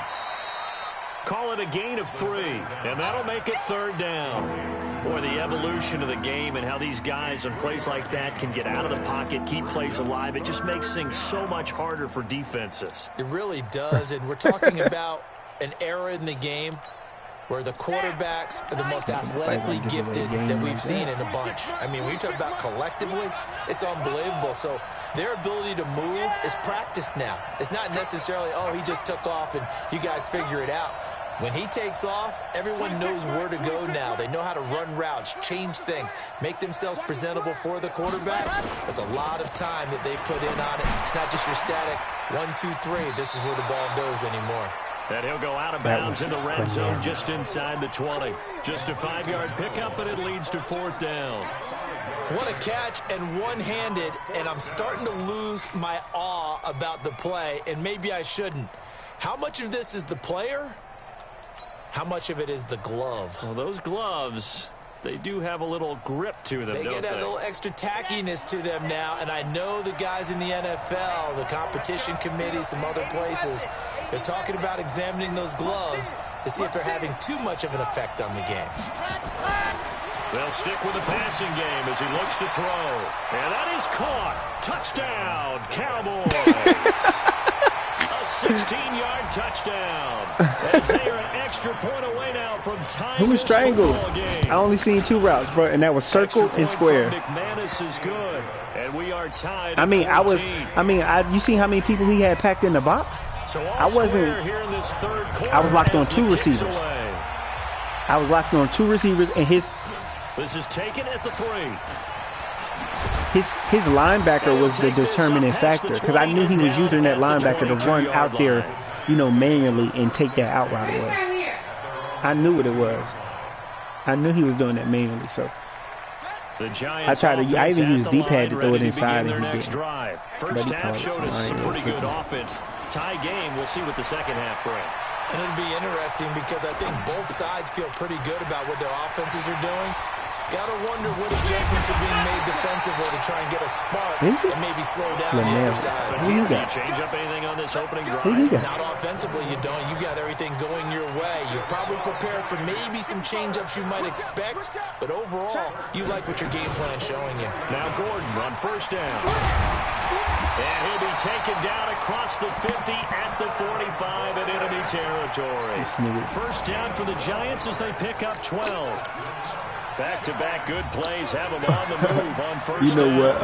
Speaker 2: Call it a gain of 3, and that'll make it 3rd down. Boy, the evolution of the game and how these guys on plays like that can get out of the pocket, keep plays alive, it just makes things so much harder for defenses.
Speaker 3: It really does, and we're talking about an era in the game where the quarterbacks are the most athletically gifted that we've seen in a bunch. I mean, when you talk about collectively, it's unbelievable. So their ability to move is practiced now. It's not necessarily, oh, he just took off and you guys figure it out. When he takes off, everyone knows where to go now. They know how to run routes, change things, make themselves presentable for the quarterback. That's a lot of time that they put in on it. It's not just your static 1, 2, 3. This is where the ball goes anymore.
Speaker 2: And he'll go out of bounds in the red zone just inside the 20. Just a 5-yard pickup, and it leads to 4th down.
Speaker 3: What a catch and one-handed, and I'm starting to lose my awe about the play, and maybe I shouldn't. How much of this is the player? How much of it is the glove?
Speaker 2: Well, those gloves, they do have a little grip to them,
Speaker 3: They
Speaker 2: don't
Speaker 3: get that little extra tackiness to them now, and I know the guys in the NFL, the competition committee, some other places, they're talking about examining those gloves to see if they're having too much of an effect on the game.
Speaker 2: They'll stick with the passing game as he looks to throw. And that is caught. Touchdown, Cowboys. A 16-yard touchdown. As they are an extra point away now from tying
Speaker 1: Who was
Speaker 2: this
Speaker 1: triangle?
Speaker 2: football game.
Speaker 1: I only seen 2 routes, bro, and that was circle
Speaker 2: Extra
Speaker 1: and
Speaker 2: point
Speaker 1: square.
Speaker 2: from McManus is good. And we are tied
Speaker 1: I
Speaker 2: at
Speaker 1: mean,
Speaker 2: 14.
Speaker 1: you see how many people he had packed in the box?
Speaker 2: So
Speaker 1: I wasn't.
Speaker 2: here in this third quarter
Speaker 1: I was locked on
Speaker 2: as the
Speaker 1: 2
Speaker 2: kick's
Speaker 1: receivers.
Speaker 2: away.
Speaker 1: I was locked on 2 receivers, and his
Speaker 2: This is taken at the 3.
Speaker 1: his linebacker was the determining factor because I knew he was using that linebacker to run out there, you know, manually and take that out right away. I knew what it was. I knew he was doing that manually, so
Speaker 2: The Giants
Speaker 1: I even used D-pad to throw it
Speaker 2: ready
Speaker 1: inside,
Speaker 2: begin
Speaker 1: and
Speaker 2: their
Speaker 1: he
Speaker 2: next
Speaker 1: didn't.
Speaker 2: drive.
Speaker 1: But
Speaker 2: First
Speaker 1: he
Speaker 2: half
Speaker 1: called it,
Speaker 2: showed
Speaker 1: so
Speaker 2: us
Speaker 1: I
Speaker 2: some
Speaker 1: ain't
Speaker 2: pretty
Speaker 1: really
Speaker 2: good
Speaker 1: tripping.
Speaker 2: offense. Tie game. We'll see what the second half brings.
Speaker 3: And it'll be interesting because I think both sides feel pretty good about what their offenses are doing. Got to wonder what adjustments are being made defensively to try and get a spark and maybe slow down the other side.
Speaker 1: Who you
Speaker 2: Do you
Speaker 1: got?
Speaker 2: change up anything on this opening drive?
Speaker 1: Who you got?
Speaker 3: Not offensively, you don't. You got everything going your way. You're probably prepared for maybe some change-ups you might expect, but overall, you like what your game plan's showing you.
Speaker 2: Now Gordon on first down. And he'll be taken down across the 50 at the 45 in enemy territory. First down for the Giants as they pick up 12. Back-to-back good plays have them on the move on first
Speaker 1: You know
Speaker 2: down.
Speaker 1: what?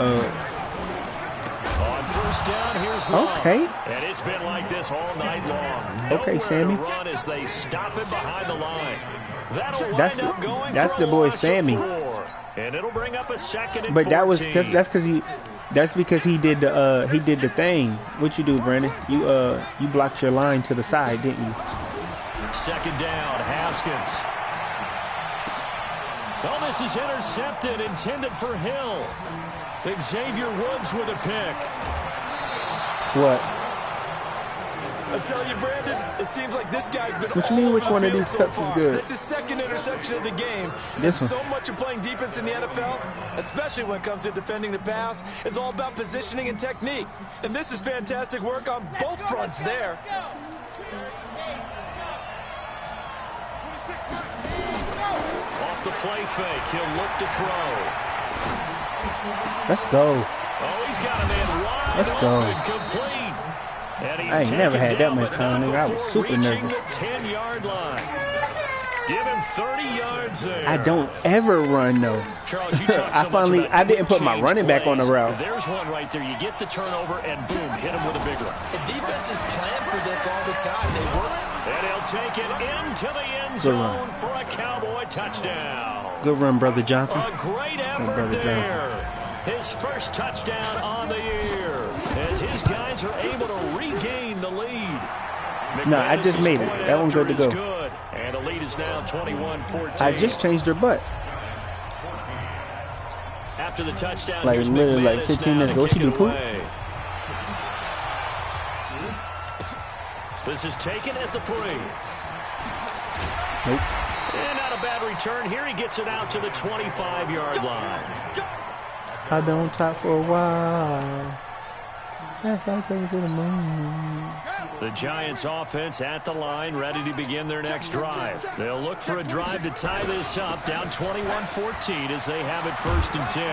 Speaker 2: On first down, here's Love.
Speaker 1: Okay.
Speaker 2: And it's been like this all night long.
Speaker 1: Okay,
Speaker 2: Nowhere
Speaker 1: Sammy.
Speaker 2: to run as they stop him behind the line. That'll
Speaker 1: That's
Speaker 2: wind up going
Speaker 1: that's
Speaker 2: for
Speaker 1: the
Speaker 2: a
Speaker 1: boy
Speaker 2: loss of
Speaker 1: Sammy.
Speaker 2: 4. And it'll bring up a second and
Speaker 1: But
Speaker 2: 14.
Speaker 1: that's because he did the thing. What you do, Brandon? You blocked your line to the side, didn't you?
Speaker 2: Second down, Haskins. Oh, this is intercepted, intended for Hill. Xavier Woods with a pick.
Speaker 1: What?
Speaker 3: I tell you, Brandon, it seems like this guy's been
Speaker 1: What you mean,
Speaker 3: all
Speaker 1: which
Speaker 3: over
Speaker 1: one
Speaker 3: the
Speaker 1: of
Speaker 3: field
Speaker 1: these
Speaker 3: so
Speaker 1: cuts is
Speaker 3: far.
Speaker 1: good?
Speaker 3: That's his second interception of the game.
Speaker 1: This
Speaker 3: And
Speaker 1: one.
Speaker 3: so much of playing defense in the NFL, especially when it comes to defending the pass, is all about positioning and technique. And this is fantastic work on both fronts there.
Speaker 2: Off the play fake, he'll look to throw.
Speaker 1: Let's go.
Speaker 2: Oh, he's got a man wide
Speaker 1: Let's go.
Speaker 2: open, complete. And he's
Speaker 1: I ain't never
Speaker 2: taken
Speaker 1: had that
Speaker 2: down,
Speaker 1: much
Speaker 2: but
Speaker 1: time,
Speaker 2: not
Speaker 1: nigga. I was
Speaker 2: before
Speaker 1: super
Speaker 2: reaching
Speaker 1: nervous.
Speaker 2: the 10-yard line. Give him 30 yards there.
Speaker 1: I don't ever run though.
Speaker 2: Charles, you talk so
Speaker 1: I didn't put my
Speaker 2: change
Speaker 1: running back on the
Speaker 2: plays.
Speaker 1: route.
Speaker 2: There's one right there. You get the turnover, and boom, hit him with a big one.
Speaker 3: And defenses plan for this all the time. They work.
Speaker 2: And he'll take it into the end zone for a Cowboy touchdown.
Speaker 1: Good run, brother Johnson.
Speaker 2: A great effort
Speaker 1: Brother
Speaker 2: there. His first touchdown on the year as his guys are able to regain the lead.
Speaker 1: No, I just made it. That one good to go.
Speaker 2: Good. And the lead is now 21-14.
Speaker 1: I just changed her butt.
Speaker 2: After the touchdown,
Speaker 1: Like
Speaker 2: here's
Speaker 1: literally like
Speaker 2: McManus
Speaker 1: 15
Speaker 2: now
Speaker 1: minutes
Speaker 2: to
Speaker 1: ago. She
Speaker 2: kick
Speaker 1: do
Speaker 2: it
Speaker 1: poop.
Speaker 2: away. This is taken at the 3.
Speaker 1: Nope.
Speaker 2: And not a bad return. Here he gets it out to the 25-yard line.
Speaker 1: I've been on top for a while. That's how I take it to the moon.
Speaker 2: The Giants offense at the line, ready to begin their next drive. They'll look for a drive to tie this up, down 21-14 as they have it 1st and 10.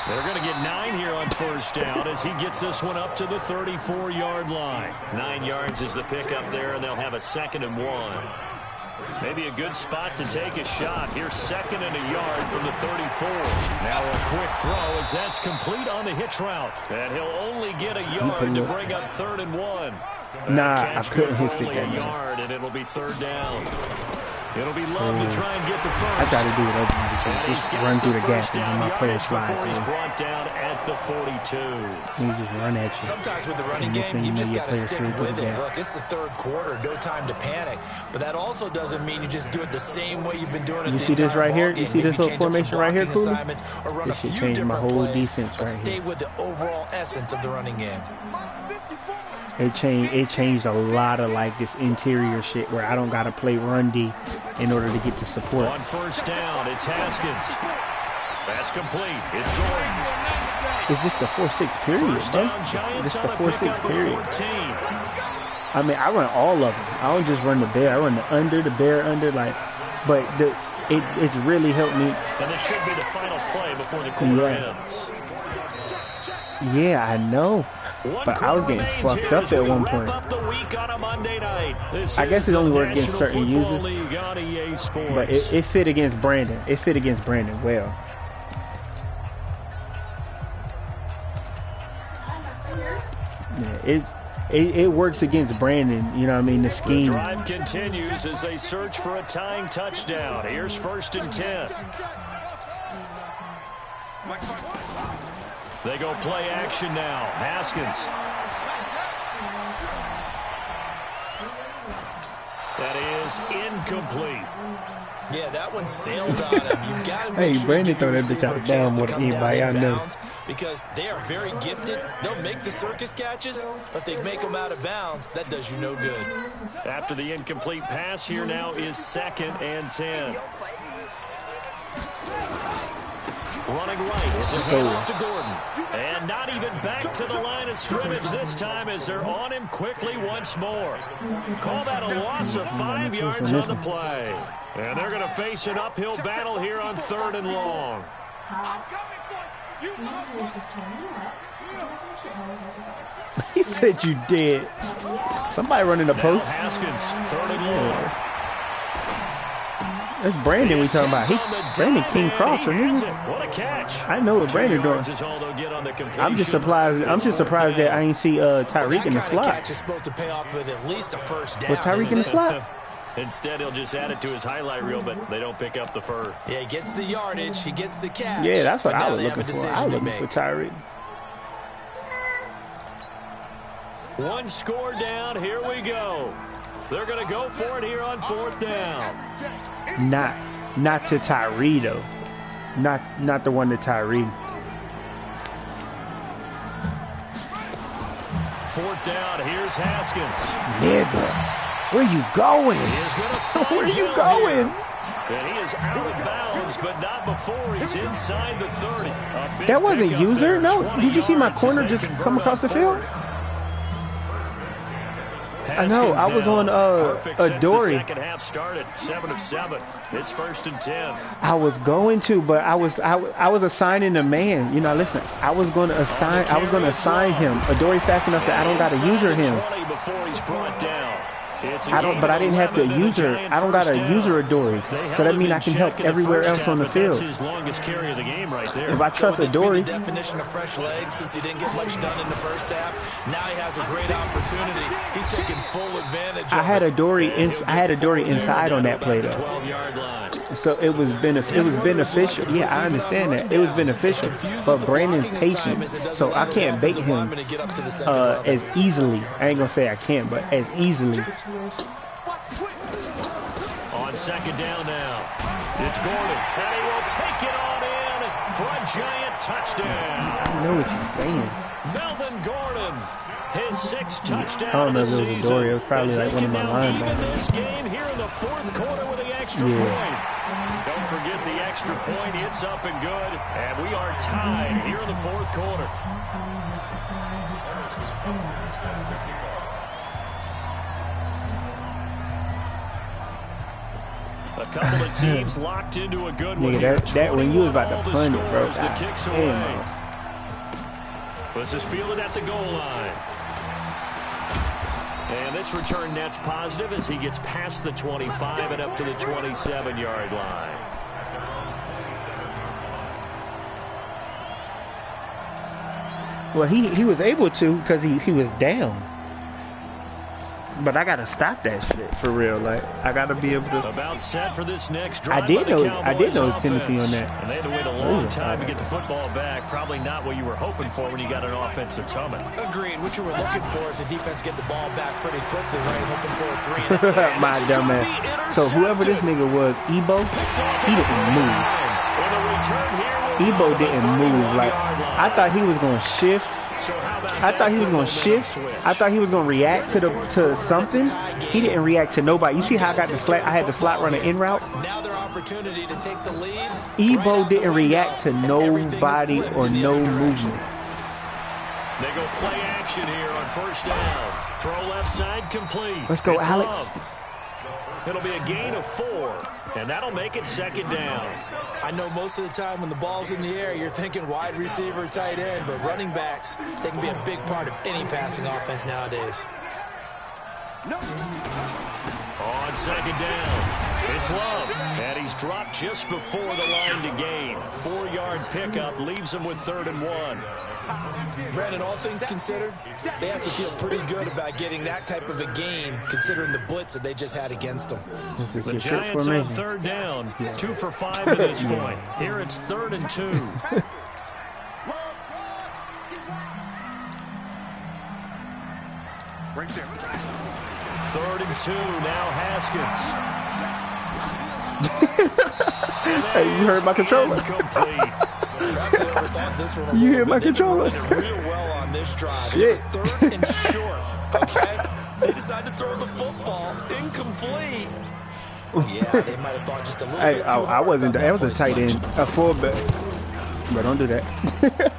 Speaker 2: They're going to get 9 here on 1st down as he gets this one up to the 34-yard line. 9 yards is the pickup there, and they'll have a 2nd and 1. Maybe a good spot to take a shot. Here's 2nd and a yard from the 34. Now a quick throw as that's complete on the hitch route. And he'll only get a yard to bring up 3rd and 1.
Speaker 1: Nah,
Speaker 2: Catch
Speaker 1: I couldn't
Speaker 2: good
Speaker 1: hit
Speaker 2: for
Speaker 1: stick
Speaker 2: only
Speaker 1: that
Speaker 2: a
Speaker 1: man.
Speaker 2: yard, and it'll be 3rd down. It'll be Love to try and get the first.
Speaker 1: I try to do it every
Speaker 2: And
Speaker 1: time.
Speaker 2: he's
Speaker 1: Just
Speaker 2: got
Speaker 1: run through the
Speaker 2: first
Speaker 1: gap and
Speaker 2: down
Speaker 1: then my player
Speaker 2: yardage
Speaker 1: slide
Speaker 2: before he's
Speaker 1: through.
Speaker 2: brought down at the 42.
Speaker 1: He just run at you.
Speaker 3: Sometimes with the running
Speaker 1: And next
Speaker 3: game,
Speaker 1: thing
Speaker 3: you
Speaker 1: you know,
Speaker 3: just
Speaker 1: your
Speaker 3: got to
Speaker 1: player's
Speaker 3: stick
Speaker 1: through
Speaker 3: with
Speaker 1: the
Speaker 3: it.
Speaker 1: gap.
Speaker 3: Look, it's the 3rd quarter, no time to panic. But that also doesn't mean you just do it the same way you've been doing it
Speaker 1: You
Speaker 3: the
Speaker 1: see this
Speaker 3: entire
Speaker 1: right here?
Speaker 3: ball
Speaker 1: You
Speaker 3: game.
Speaker 1: see this
Speaker 3: Maybe
Speaker 1: little
Speaker 3: change up some
Speaker 1: formation right here,
Speaker 3: blocking
Speaker 1: Cooley?
Speaker 3: assignments or run
Speaker 1: This
Speaker 3: a
Speaker 1: should
Speaker 3: few
Speaker 1: change my
Speaker 3: different
Speaker 1: whole
Speaker 3: plays,
Speaker 1: defense
Speaker 3: but
Speaker 1: right
Speaker 3: stay
Speaker 1: here.
Speaker 3: with the overall essence of the running game.
Speaker 1: It changed a lot of like this interior shit where I don't gotta play run D in order to get the support.
Speaker 2: On 1st down, it's Haskins. That's complete. It's Gordon.
Speaker 1: It's just the 4-6 period,
Speaker 2: First
Speaker 1: bro.
Speaker 2: down, Giants
Speaker 1: It's the
Speaker 2: on a
Speaker 1: 4-6
Speaker 2: pickup of
Speaker 1: period.
Speaker 2: 14.
Speaker 1: I mean, I run all of them. I don't just run the bear. I run the under, the bear under, like. But it's really helped me.
Speaker 2: And this should be the final play before the quarter ends.
Speaker 1: Yeah, I know.
Speaker 2: One
Speaker 1: But I was
Speaker 2: quarter
Speaker 1: getting
Speaker 2: remains
Speaker 1: fucked
Speaker 2: here
Speaker 1: up
Speaker 2: as
Speaker 1: at
Speaker 2: we
Speaker 1: one
Speaker 2: wrap
Speaker 1: point.
Speaker 2: up the week on a Monday night. This
Speaker 1: I guess
Speaker 2: is
Speaker 1: it only
Speaker 2: the
Speaker 1: works against
Speaker 2: National
Speaker 1: certain
Speaker 2: Football
Speaker 1: users.
Speaker 2: League on EA Sports.
Speaker 1: But it fit against Brandon. It fit against Brandon well. Yeah, it works against Brandon. You know what I mean? The
Speaker 2: The
Speaker 1: scheme.
Speaker 2: drive continues as they search for a tying touchdown. Here's 1st and 10. They go play action now. Haskins. That is incomplete.
Speaker 3: Yeah, that one sailed on him. You've got to make
Speaker 1: Hey,
Speaker 3: sure
Speaker 1: Brandon
Speaker 3: you give
Speaker 1: throw
Speaker 3: your
Speaker 1: that bitch
Speaker 3: receiver
Speaker 1: out
Speaker 3: a
Speaker 1: of
Speaker 3: chance
Speaker 1: bounds
Speaker 3: to
Speaker 1: more than
Speaker 3: come down
Speaker 1: anybody I know.
Speaker 3: inbounds because they are very gifted. They'll make the circus catches, but they make them out of bounds. That does you no good.
Speaker 2: After the incomplete pass, here now is 2nd and 10. Running right, it's a handoff to Gordon. And not even back to the line of scrimmage this time as they're on him quickly once more. Call that a loss of 5 yards on the play. And they're going to face an uphill battle here on 3rd and long.
Speaker 1: He said you did. Somebody running the
Speaker 2: Now
Speaker 1: post.
Speaker 2: Haskins, 3rd and long.
Speaker 1: That's Brandon we talking about. Brandon King Crosser, nigga.
Speaker 2: What a catch.
Speaker 1: I know what Brandon doing. I'm just surprised that I ain't see Tyreek in the
Speaker 3: That kind of
Speaker 1: slot.
Speaker 3: catch is supposed to pay off with at least a 1st down.
Speaker 1: Was Tyreek in the slot?
Speaker 2: Instead, he'll just add it to his highlight reel, but they don't pick up the first.
Speaker 3: Yeah, he gets the yardage. He gets the catch.
Speaker 1: Yeah, that's what
Speaker 3: but
Speaker 1: I
Speaker 3: now
Speaker 1: was
Speaker 3: they have a
Speaker 1: looking for.
Speaker 3: decision
Speaker 1: I was
Speaker 3: to
Speaker 1: looking for
Speaker 3: make.
Speaker 1: Tyreek.
Speaker 2: One score down. Here we go. They're going to go for it here on 4th down.
Speaker 1: Not to Tyree though. Not the one to Tyree.
Speaker 2: 4th down. Here's Haskins.
Speaker 1: Nigga, where you going?
Speaker 2: He is going to find
Speaker 1: Where you
Speaker 2: Hill
Speaker 1: going?
Speaker 2: here. And he is out of bounds, but not before he's inside the 30.
Speaker 1: That wasn't user. No, did you see my corner just come across the field? I know. I was on Dory.
Speaker 2: Second half started 7 of 7. It's 1st and 10.
Speaker 1: I was going to, but I was assigning a man. You know, listen. I was going to assign him. Dory fast enough that I don't got to user him.
Speaker 2: 20 before he's brought down.
Speaker 1: But I didn't have to user. I don't got to user a Dory, so that means I can help everywhere else on the field.
Speaker 2: That's his longest carry of the game right there.
Speaker 1: If I trust a Dory,
Speaker 3: the definition of fresh legs, since he didn't get much done in the first half. Now he has a great opportunity. He's taking full advantage.
Speaker 1: I had a Dory inside on that play though.
Speaker 2: 12-yard line.
Speaker 1: So it was beneficial. Yeah, I understand that. It was beneficial. But Brandon's patient, so I can't bait him as easily. I ain't gonna say I can't, but as easily.
Speaker 2: On 2nd down now, it's Gordon, and he will take it on in for a giant touchdown.
Speaker 1: I know what you're saying.
Speaker 2: Melvin Gordon, his 6th touchdown.
Speaker 1: I don't know
Speaker 2: of
Speaker 1: if
Speaker 2: the
Speaker 1: it was a
Speaker 2: season.
Speaker 1: Dory. It was probably like one of my
Speaker 2: Even
Speaker 1: linebackers.
Speaker 2: this game here in the 4th quarter with the extra point. Don't forget the extra point. It's up and good, and we are tied here in the 4th quarter. A couple of teams locked into a good one.
Speaker 1: Nigga, that when you was about to
Speaker 2: All the
Speaker 1: punt it, bro.
Speaker 2: scores, the
Speaker 1: God
Speaker 2: kicks
Speaker 1: damn,
Speaker 2: away.
Speaker 1: man.
Speaker 2: This is fielded at the goal line. And this return net's positive as he gets past the 25 and up to the 27-yard line.
Speaker 1: Well, he was able to because he was down. But I gotta stop that shit for real. Like I gotta be able to.
Speaker 2: About set for this next drive.
Speaker 1: I did know
Speaker 2: Cowboys
Speaker 1: his tendency
Speaker 2: offense.
Speaker 1: on that.
Speaker 2: And they had to wait a long time to get the football back. Probably not what you were hoping for when you got an offense that's humming.
Speaker 3: Agreed. What you were looking for is the defense get the ball back pretty quickly, right? Hoping for a 3-and-out.
Speaker 1: My dumb ass. So whoever this nigga was, Ebo, he didn't move. Ebo didn't move. Like I thought he was gonna shift. I thought he was gonna shift. I thought he was gonna react to something. He didn't react to nobody. You see how I got the slot? I had the slot runner in route.
Speaker 3: Now their opportunity to take the lead.
Speaker 1: Ebo didn't react to nobody or no movement.
Speaker 2: They go play action here on 1st down. Throw left side complete.
Speaker 1: Let's go,
Speaker 2: It's
Speaker 1: Alex.
Speaker 2: Love. It'll be a gain of 4, and that'll make it 2nd down.
Speaker 3: I know most of the time when the ball's in the air, you're thinking wide receiver, tight end, but running backs, they can be a big part of any passing offense nowadays.
Speaker 2: On 2nd down, it's Love, and he's dropped just before the line to gain. 4-yard pickup leaves him with 3rd and 1.
Speaker 3: Brandon, all things considered, they have to feel pretty good about getting that type of a gain, considering the blitz that they just had against them.
Speaker 1: This is
Speaker 2: The
Speaker 1: your trick
Speaker 2: Giants on
Speaker 1: formation.
Speaker 2: 3rd down, 2 for 5 at this point. Here it's 3rd and 2.
Speaker 4: Right there.
Speaker 2: 3rd and 2, now Haskins.
Speaker 1: Hey, you heard my controller?
Speaker 2: Incomplete.
Speaker 3: Perhaps they overthought this one a
Speaker 1: You
Speaker 3: little
Speaker 1: hear
Speaker 3: bit.
Speaker 1: my
Speaker 3: They've been
Speaker 1: controller?
Speaker 3: running real well on this drive.
Speaker 1: Shit.
Speaker 3: It was 3rd and short, okay? They decided to throw the football incomplete. Yeah, they might have thought just a little
Speaker 1: Hey,
Speaker 3: bit too
Speaker 1: I
Speaker 3: hard
Speaker 1: wasn't.
Speaker 3: about
Speaker 1: That was
Speaker 3: that
Speaker 1: a
Speaker 3: play
Speaker 1: tight end,
Speaker 3: selection.
Speaker 1: a fullback. But don't do that.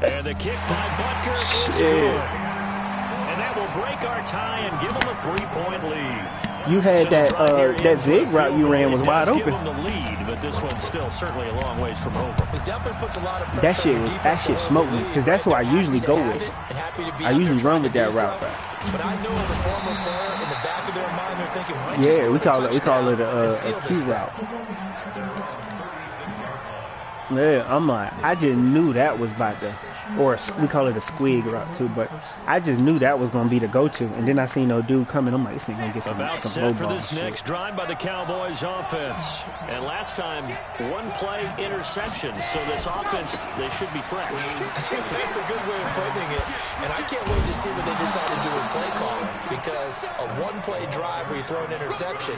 Speaker 2: And the kick by Butker is
Speaker 1: Shit.
Speaker 2: good. And that will break our tie and give them a 3-point lead.
Speaker 1: You had
Speaker 2: So the
Speaker 1: that
Speaker 2: drive here
Speaker 1: that
Speaker 2: ends with
Speaker 1: zig
Speaker 2: a
Speaker 1: route
Speaker 2: field
Speaker 1: you
Speaker 2: goal.
Speaker 1: ran was
Speaker 2: It
Speaker 1: wide
Speaker 2: does
Speaker 1: open.
Speaker 2: give them the lead, but this one's still certainly a long ways from over.
Speaker 3: It definitely puts a lot of
Speaker 1: That
Speaker 3: pressure
Speaker 1: shit
Speaker 3: on
Speaker 1: was
Speaker 3: the
Speaker 1: that
Speaker 3: defense
Speaker 1: shit
Speaker 3: to hold
Speaker 1: smoked
Speaker 3: the
Speaker 1: me
Speaker 3: lead,
Speaker 1: because that's
Speaker 3: right?
Speaker 1: who I
Speaker 3: They're
Speaker 1: usually
Speaker 3: happy
Speaker 1: go
Speaker 3: to have
Speaker 1: with.
Speaker 3: it and happy to be
Speaker 1: I
Speaker 3: out
Speaker 1: usually
Speaker 3: there
Speaker 1: run
Speaker 3: trying
Speaker 1: with
Speaker 3: to
Speaker 1: that
Speaker 3: do
Speaker 1: route.
Speaker 3: so. But I know as a former player, in the back of their mind, they're thinking, why don't you
Speaker 1: Yeah, we
Speaker 3: score
Speaker 1: call it
Speaker 3: touchdown
Speaker 1: a
Speaker 3: and seal
Speaker 1: Q
Speaker 3: this thing?
Speaker 1: route. Yeah, I'm like, I just knew that was about to. or we call it a squig route too. But I just knew that was gonna be the go-to, and then I seen no dude coming. I'm like, this nigga gonna get some
Speaker 2: About
Speaker 1: low
Speaker 2: set for
Speaker 1: ball
Speaker 2: this
Speaker 1: shit.
Speaker 2: next drive by the Cowboys offense. And last time, one play interception. So this offense, they should be fresh.
Speaker 3: That's a good way of putting it. And I can't wait to see what they decide to do in play calling, because a one-play drive where you throw an interception,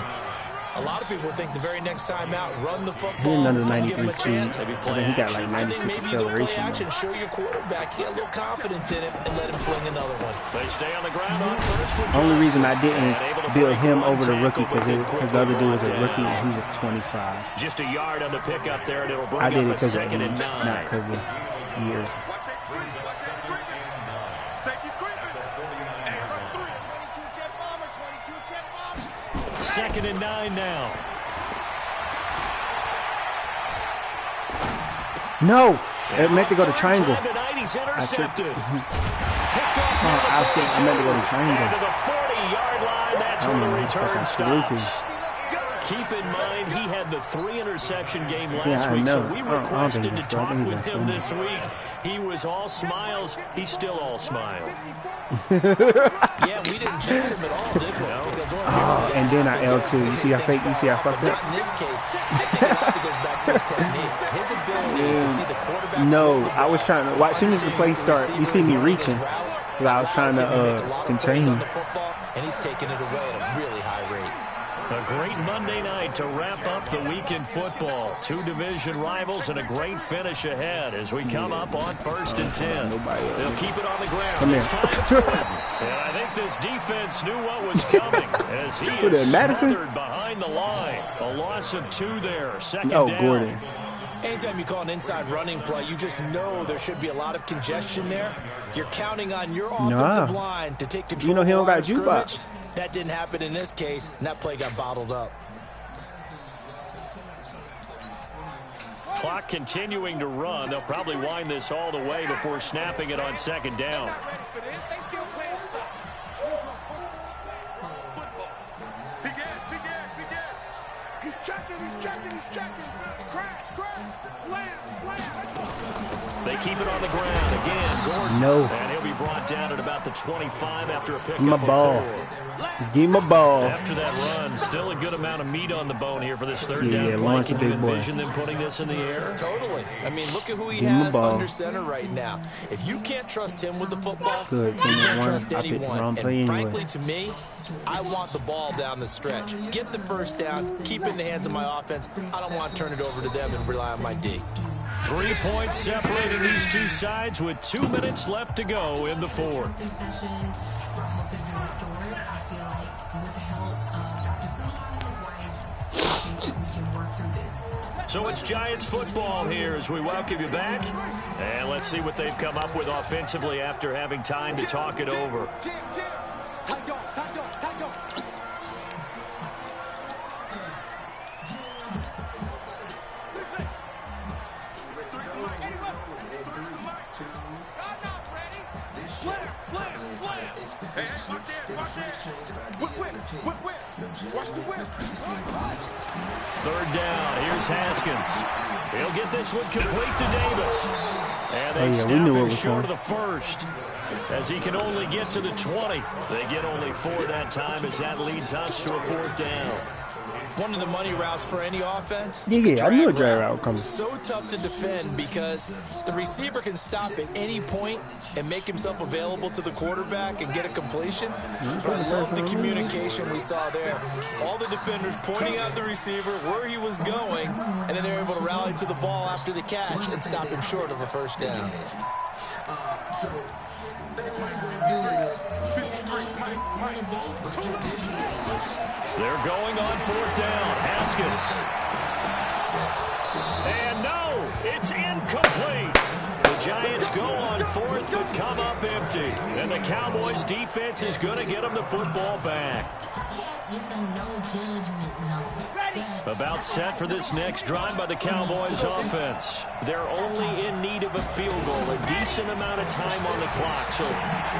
Speaker 3: a lot of people think the very next time out, run the football,
Speaker 1: He didn't under
Speaker 3: give him
Speaker 1: 93
Speaker 3: a chance.
Speaker 1: speed. I think he got like
Speaker 3: I think
Speaker 1: 96
Speaker 3: maybe you go play
Speaker 1: acceleration.
Speaker 3: action, show your quarterback, get a little confidence in him, and let him fling another one.
Speaker 2: They stay on the ground on first and
Speaker 1: Only reason I
Speaker 2: Johnson.
Speaker 1: didn't
Speaker 2: And able to
Speaker 1: build
Speaker 2: break
Speaker 1: him
Speaker 2: one
Speaker 1: over the rookie
Speaker 2: tackle, but
Speaker 1: because the other dude was a rookie and he was 25.
Speaker 2: Just a yard on the pickup there, and it'll bring
Speaker 1: I did it
Speaker 2: up a
Speaker 1: because of
Speaker 2: second
Speaker 1: age,
Speaker 2: and 9.
Speaker 1: not because of years.
Speaker 2: Second and 9 now.
Speaker 1: No, it meant to go to triangle.
Speaker 2: He's
Speaker 1: I tripped.
Speaker 2: intercepted.
Speaker 1: I meant to go to triangle.
Speaker 2: To the 40-yard line, that's
Speaker 1: I
Speaker 2: where
Speaker 1: don't
Speaker 2: the
Speaker 1: know what the fuck
Speaker 2: return
Speaker 1: I threw to.
Speaker 2: stops. Keep in mind, he had the 3-interception game
Speaker 1: Yeah,
Speaker 2: last
Speaker 1: I
Speaker 2: week, so
Speaker 1: know.
Speaker 2: we
Speaker 1: I don't
Speaker 2: requested
Speaker 1: think
Speaker 2: to
Speaker 1: he's throwing. I
Speaker 2: talk
Speaker 1: think
Speaker 2: with
Speaker 1: he's
Speaker 2: him
Speaker 1: throwing.
Speaker 2: this week. He was all smiles. He's still all smile.
Speaker 3: Yeah, we didn't chase him at all, did we? Because
Speaker 1: Oh, and then I L2. You see how fake? You see how fucked
Speaker 3: But
Speaker 1: up?
Speaker 3: not in this case. I think a lot of it goes back to his technique. His ability to see the quarterback.
Speaker 1: No, I was trying to. As soon as the play start, you see me reaching. But I was trying to contain him.
Speaker 3: And he's taking it away at a really high rate.
Speaker 2: A great Monday night to wrap up the week in football. Two division rivals and a great finish ahead as we come up on 1st and 10. They'll keep it on the ground.
Speaker 1: Come here.
Speaker 2: It's time to turn. And I think this defense knew what was coming as he is smothered behind the line. A loss of 2 there. Second down.
Speaker 1: Gordon.
Speaker 3: Anytime you call an inside running play, you just know there should be a lot of congestion there. You're counting on your offensive line to take control.
Speaker 1: You know he don't
Speaker 3: of the line
Speaker 1: got
Speaker 3: of
Speaker 1: jukebox.
Speaker 3: scrimmage. That didn't happen in this case, and that play got bottled up.
Speaker 2: Clock continuing to run. They'll probably wind this all the way before snapping it on 2nd down.
Speaker 4: He's checking. Crash, slam.
Speaker 2: They keep it on the ground again. Gordon.
Speaker 1: No.
Speaker 2: And he'll be brought down at about the 25 after a pickup
Speaker 1: Give him a ball.
Speaker 2: of 4.
Speaker 1: Give him a ball.
Speaker 2: After that run, still a good amount of meat on the bone here for this 3rd
Speaker 1: Yeah,
Speaker 2: down play.
Speaker 1: Lawrence
Speaker 2: Can
Speaker 1: a
Speaker 2: you
Speaker 1: big boy.
Speaker 2: envision them putting this in the air?
Speaker 3: Totally. I mean, look at who he
Speaker 1: Give him a
Speaker 3: has
Speaker 1: ball.
Speaker 3: under center right now. If you can't trust him with the football,
Speaker 1: Good.
Speaker 3: you can't
Speaker 1: One.
Speaker 3: trust
Speaker 1: I picked the
Speaker 3: anyone.
Speaker 1: wrong play
Speaker 3: And
Speaker 1: anyway.
Speaker 3: frankly, to me, I want the ball down the stretch. Get the first down, keep it in the hands of my offense. I don't want to turn it over to them and rely on my D.
Speaker 2: 3 points separating these two sides with 2 minutes left to go in the 4th. So it's Giants football here as we welcome you back. And let's see what they've come up with offensively after having time to talk it over.
Speaker 4: Slam. Hey, watch that. Whip. Watch the whip.
Speaker 2: 3rd down. Here's Haskins. He'll get this one complete to Davis. And they stop
Speaker 1: we knew it
Speaker 2: him
Speaker 1: was
Speaker 2: short
Speaker 1: coming.
Speaker 2: of the 1st. As he can only get to the 20. They get only 4 that time as that leads us to a 4th down.
Speaker 3: One of the money routes for any offense.
Speaker 1: Yeah, I knew a drag route coming.
Speaker 3: So tough to defend because the receiver can stop at any point and make himself available to the quarterback and get a completion. But I love the communication we saw there. All the defenders pointing out the receiver, where he was going, and then they're able to rally to the ball after the catch and stop him short of a 1st down.
Speaker 2: They're going on 4th down. Haskins. And no, it's incomplete. The Giants go on 4th but come up empty. And the Cowboys defense is going to get them the football back.
Speaker 4: Ready?
Speaker 2: About set for this next drive by the Cowboys offense. They're only in need of a field goal, a decent amount of time on the clock. So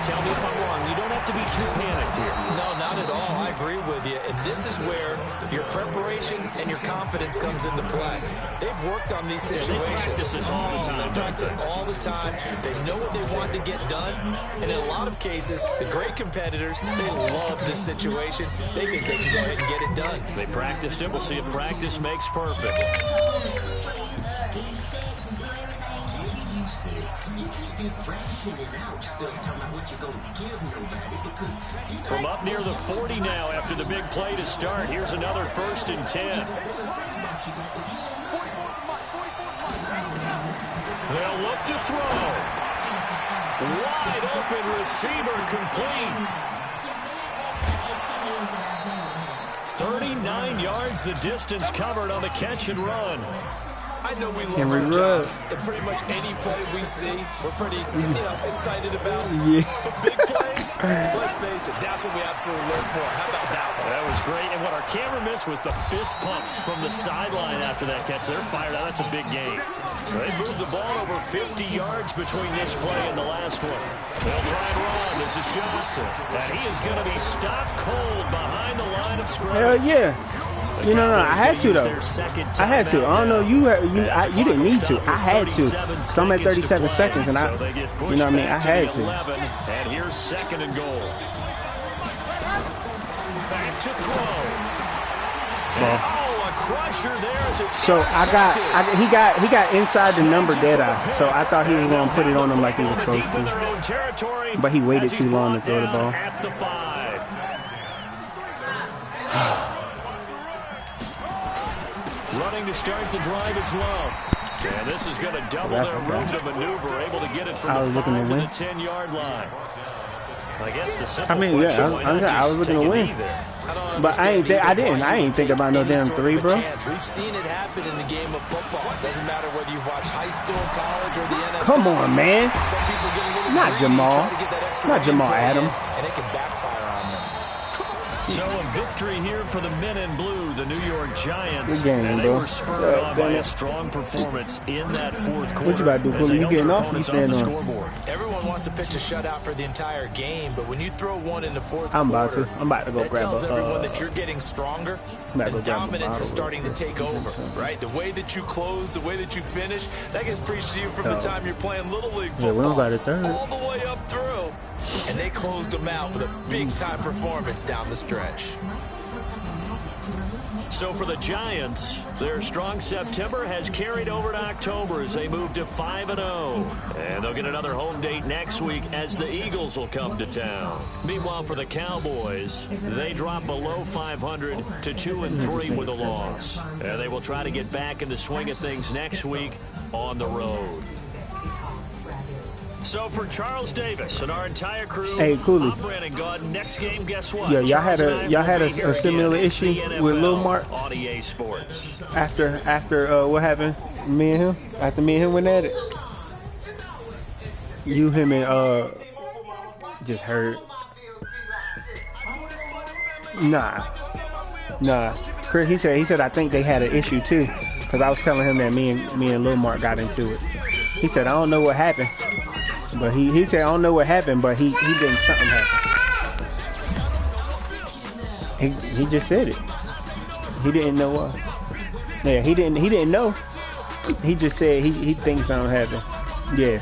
Speaker 2: tell me if I'm wrong. You don't have to be too panicked here.
Speaker 3: No, not at all. I agree with you. And this is where your preparation and your confidence comes into play. They've worked on these situations.
Speaker 2: They practice this all the time.
Speaker 3: They practice it all the time. They know what they want to get done. And in a lot of cases, the great competitors, they love this situation. They think they can go ahead and get it done.
Speaker 2: They practiced it. We'll see if practice makes perfect. From up near the 40 now after the big play to start. Here's another 1st and 10. They'll look to throw. Wide open receiver complete. 39 yards the distance covered on the catch and run.
Speaker 3: I know we love our jobs, and pretty much any play we see, we're pretty, excited about.
Speaker 1: Yeah.
Speaker 3: But big plays, let's face it, that's what we absolutely live for. How about that one?
Speaker 2: That was great, and what our camera missed was the fist pumps from the sideline after that catch. They're fired out. That's a big game. They moved the ball over 50 yards between this play and the last one. They'll try and run. This is Johnson, and he is going to be stopped cold behind the line of scrimmage.
Speaker 1: Hell yeah. No, I had to, though. I had to. I don't know. You didn't need to. I had to. So I'm at 37 seconds, and I had to.
Speaker 2: And here's 2nd and goal. Back to throw. A crusher there as it's
Speaker 1: so he got inside the number dead eye. So I thought he was going to put it on him like he was supposed to. But he waited too long to throw the ball.
Speaker 2: At the 5. Running to start the drive is Love. And this is going to double their room to maneuver, able to get it from the 5 to the 10-yard line. I guess the simple question,
Speaker 1: I was looking to win. But I ain't think about no damn 3, bro.
Speaker 3: We've seen it happen in the game of football. It doesn't matter whether you watch high school, college, or the NFL.
Speaker 1: Come on, man.
Speaker 3: Some people get a little
Speaker 1: Not Jamal. Not Jamal Adams.
Speaker 3: And it can backfire on them.
Speaker 2: So a victory here for the men in blue, the New York Giants.
Speaker 1: Good game,
Speaker 2: and they
Speaker 1: bro.
Speaker 2: were spurred on by a strong performance in that 4th quarter.
Speaker 1: What you about to do, Cooley? You getting off? You staying on?
Speaker 2: Scoreboard.
Speaker 3: Everyone wants to pitch a shutout for the entire game, but when you throw one in the 4th quarter,
Speaker 1: I'm about to go
Speaker 3: that
Speaker 1: grab
Speaker 3: tells everyone
Speaker 1: a.
Speaker 3: that you're getting stronger.
Speaker 1: Go
Speaker 3: And dominance is
Speaker 1: bottle
Speaker 3: starting to take over, right? The way that you close, the way that you finish, that gets preached to you from the time you're playing Little League football.
Speaker 1: Yeah, we're about a third.
Speaker 3: All the way up through. And they closed them out with a big-time performance down the stretch.
Speaker 2: So for the Giants, their strong September has carried over to October as they move to 5-0. And they'll get another home date next week as the Eagles will come to town. Meanwhile, for the Cowboys, they drop below 500 to 2-3 with a loss. And they will try to get back in the swing of things next week on the road. So for Charles Davis and our entire crew,
Speaker 1: hey, Cooley.
Speaker 2: I'm Brandon Gaudin. Next game, guess what?
Speaker 1: Yeah, y'all had a similar issue with Lil Mark
Speaker 2: on EA Sports.
Speaker 1: After what happened? Me and him. After me and him went at it. You, him, and just heard. Nah. Chris, he said I think they had an issue too, because I was telling him that me and Lil Mark got into it. He said I don't know what happened. But he said I don't know what happened, but he didn't something happen. He just said it. He didn't know what. Yeah, he didn't know. He just said he thinks something happened. Yeah.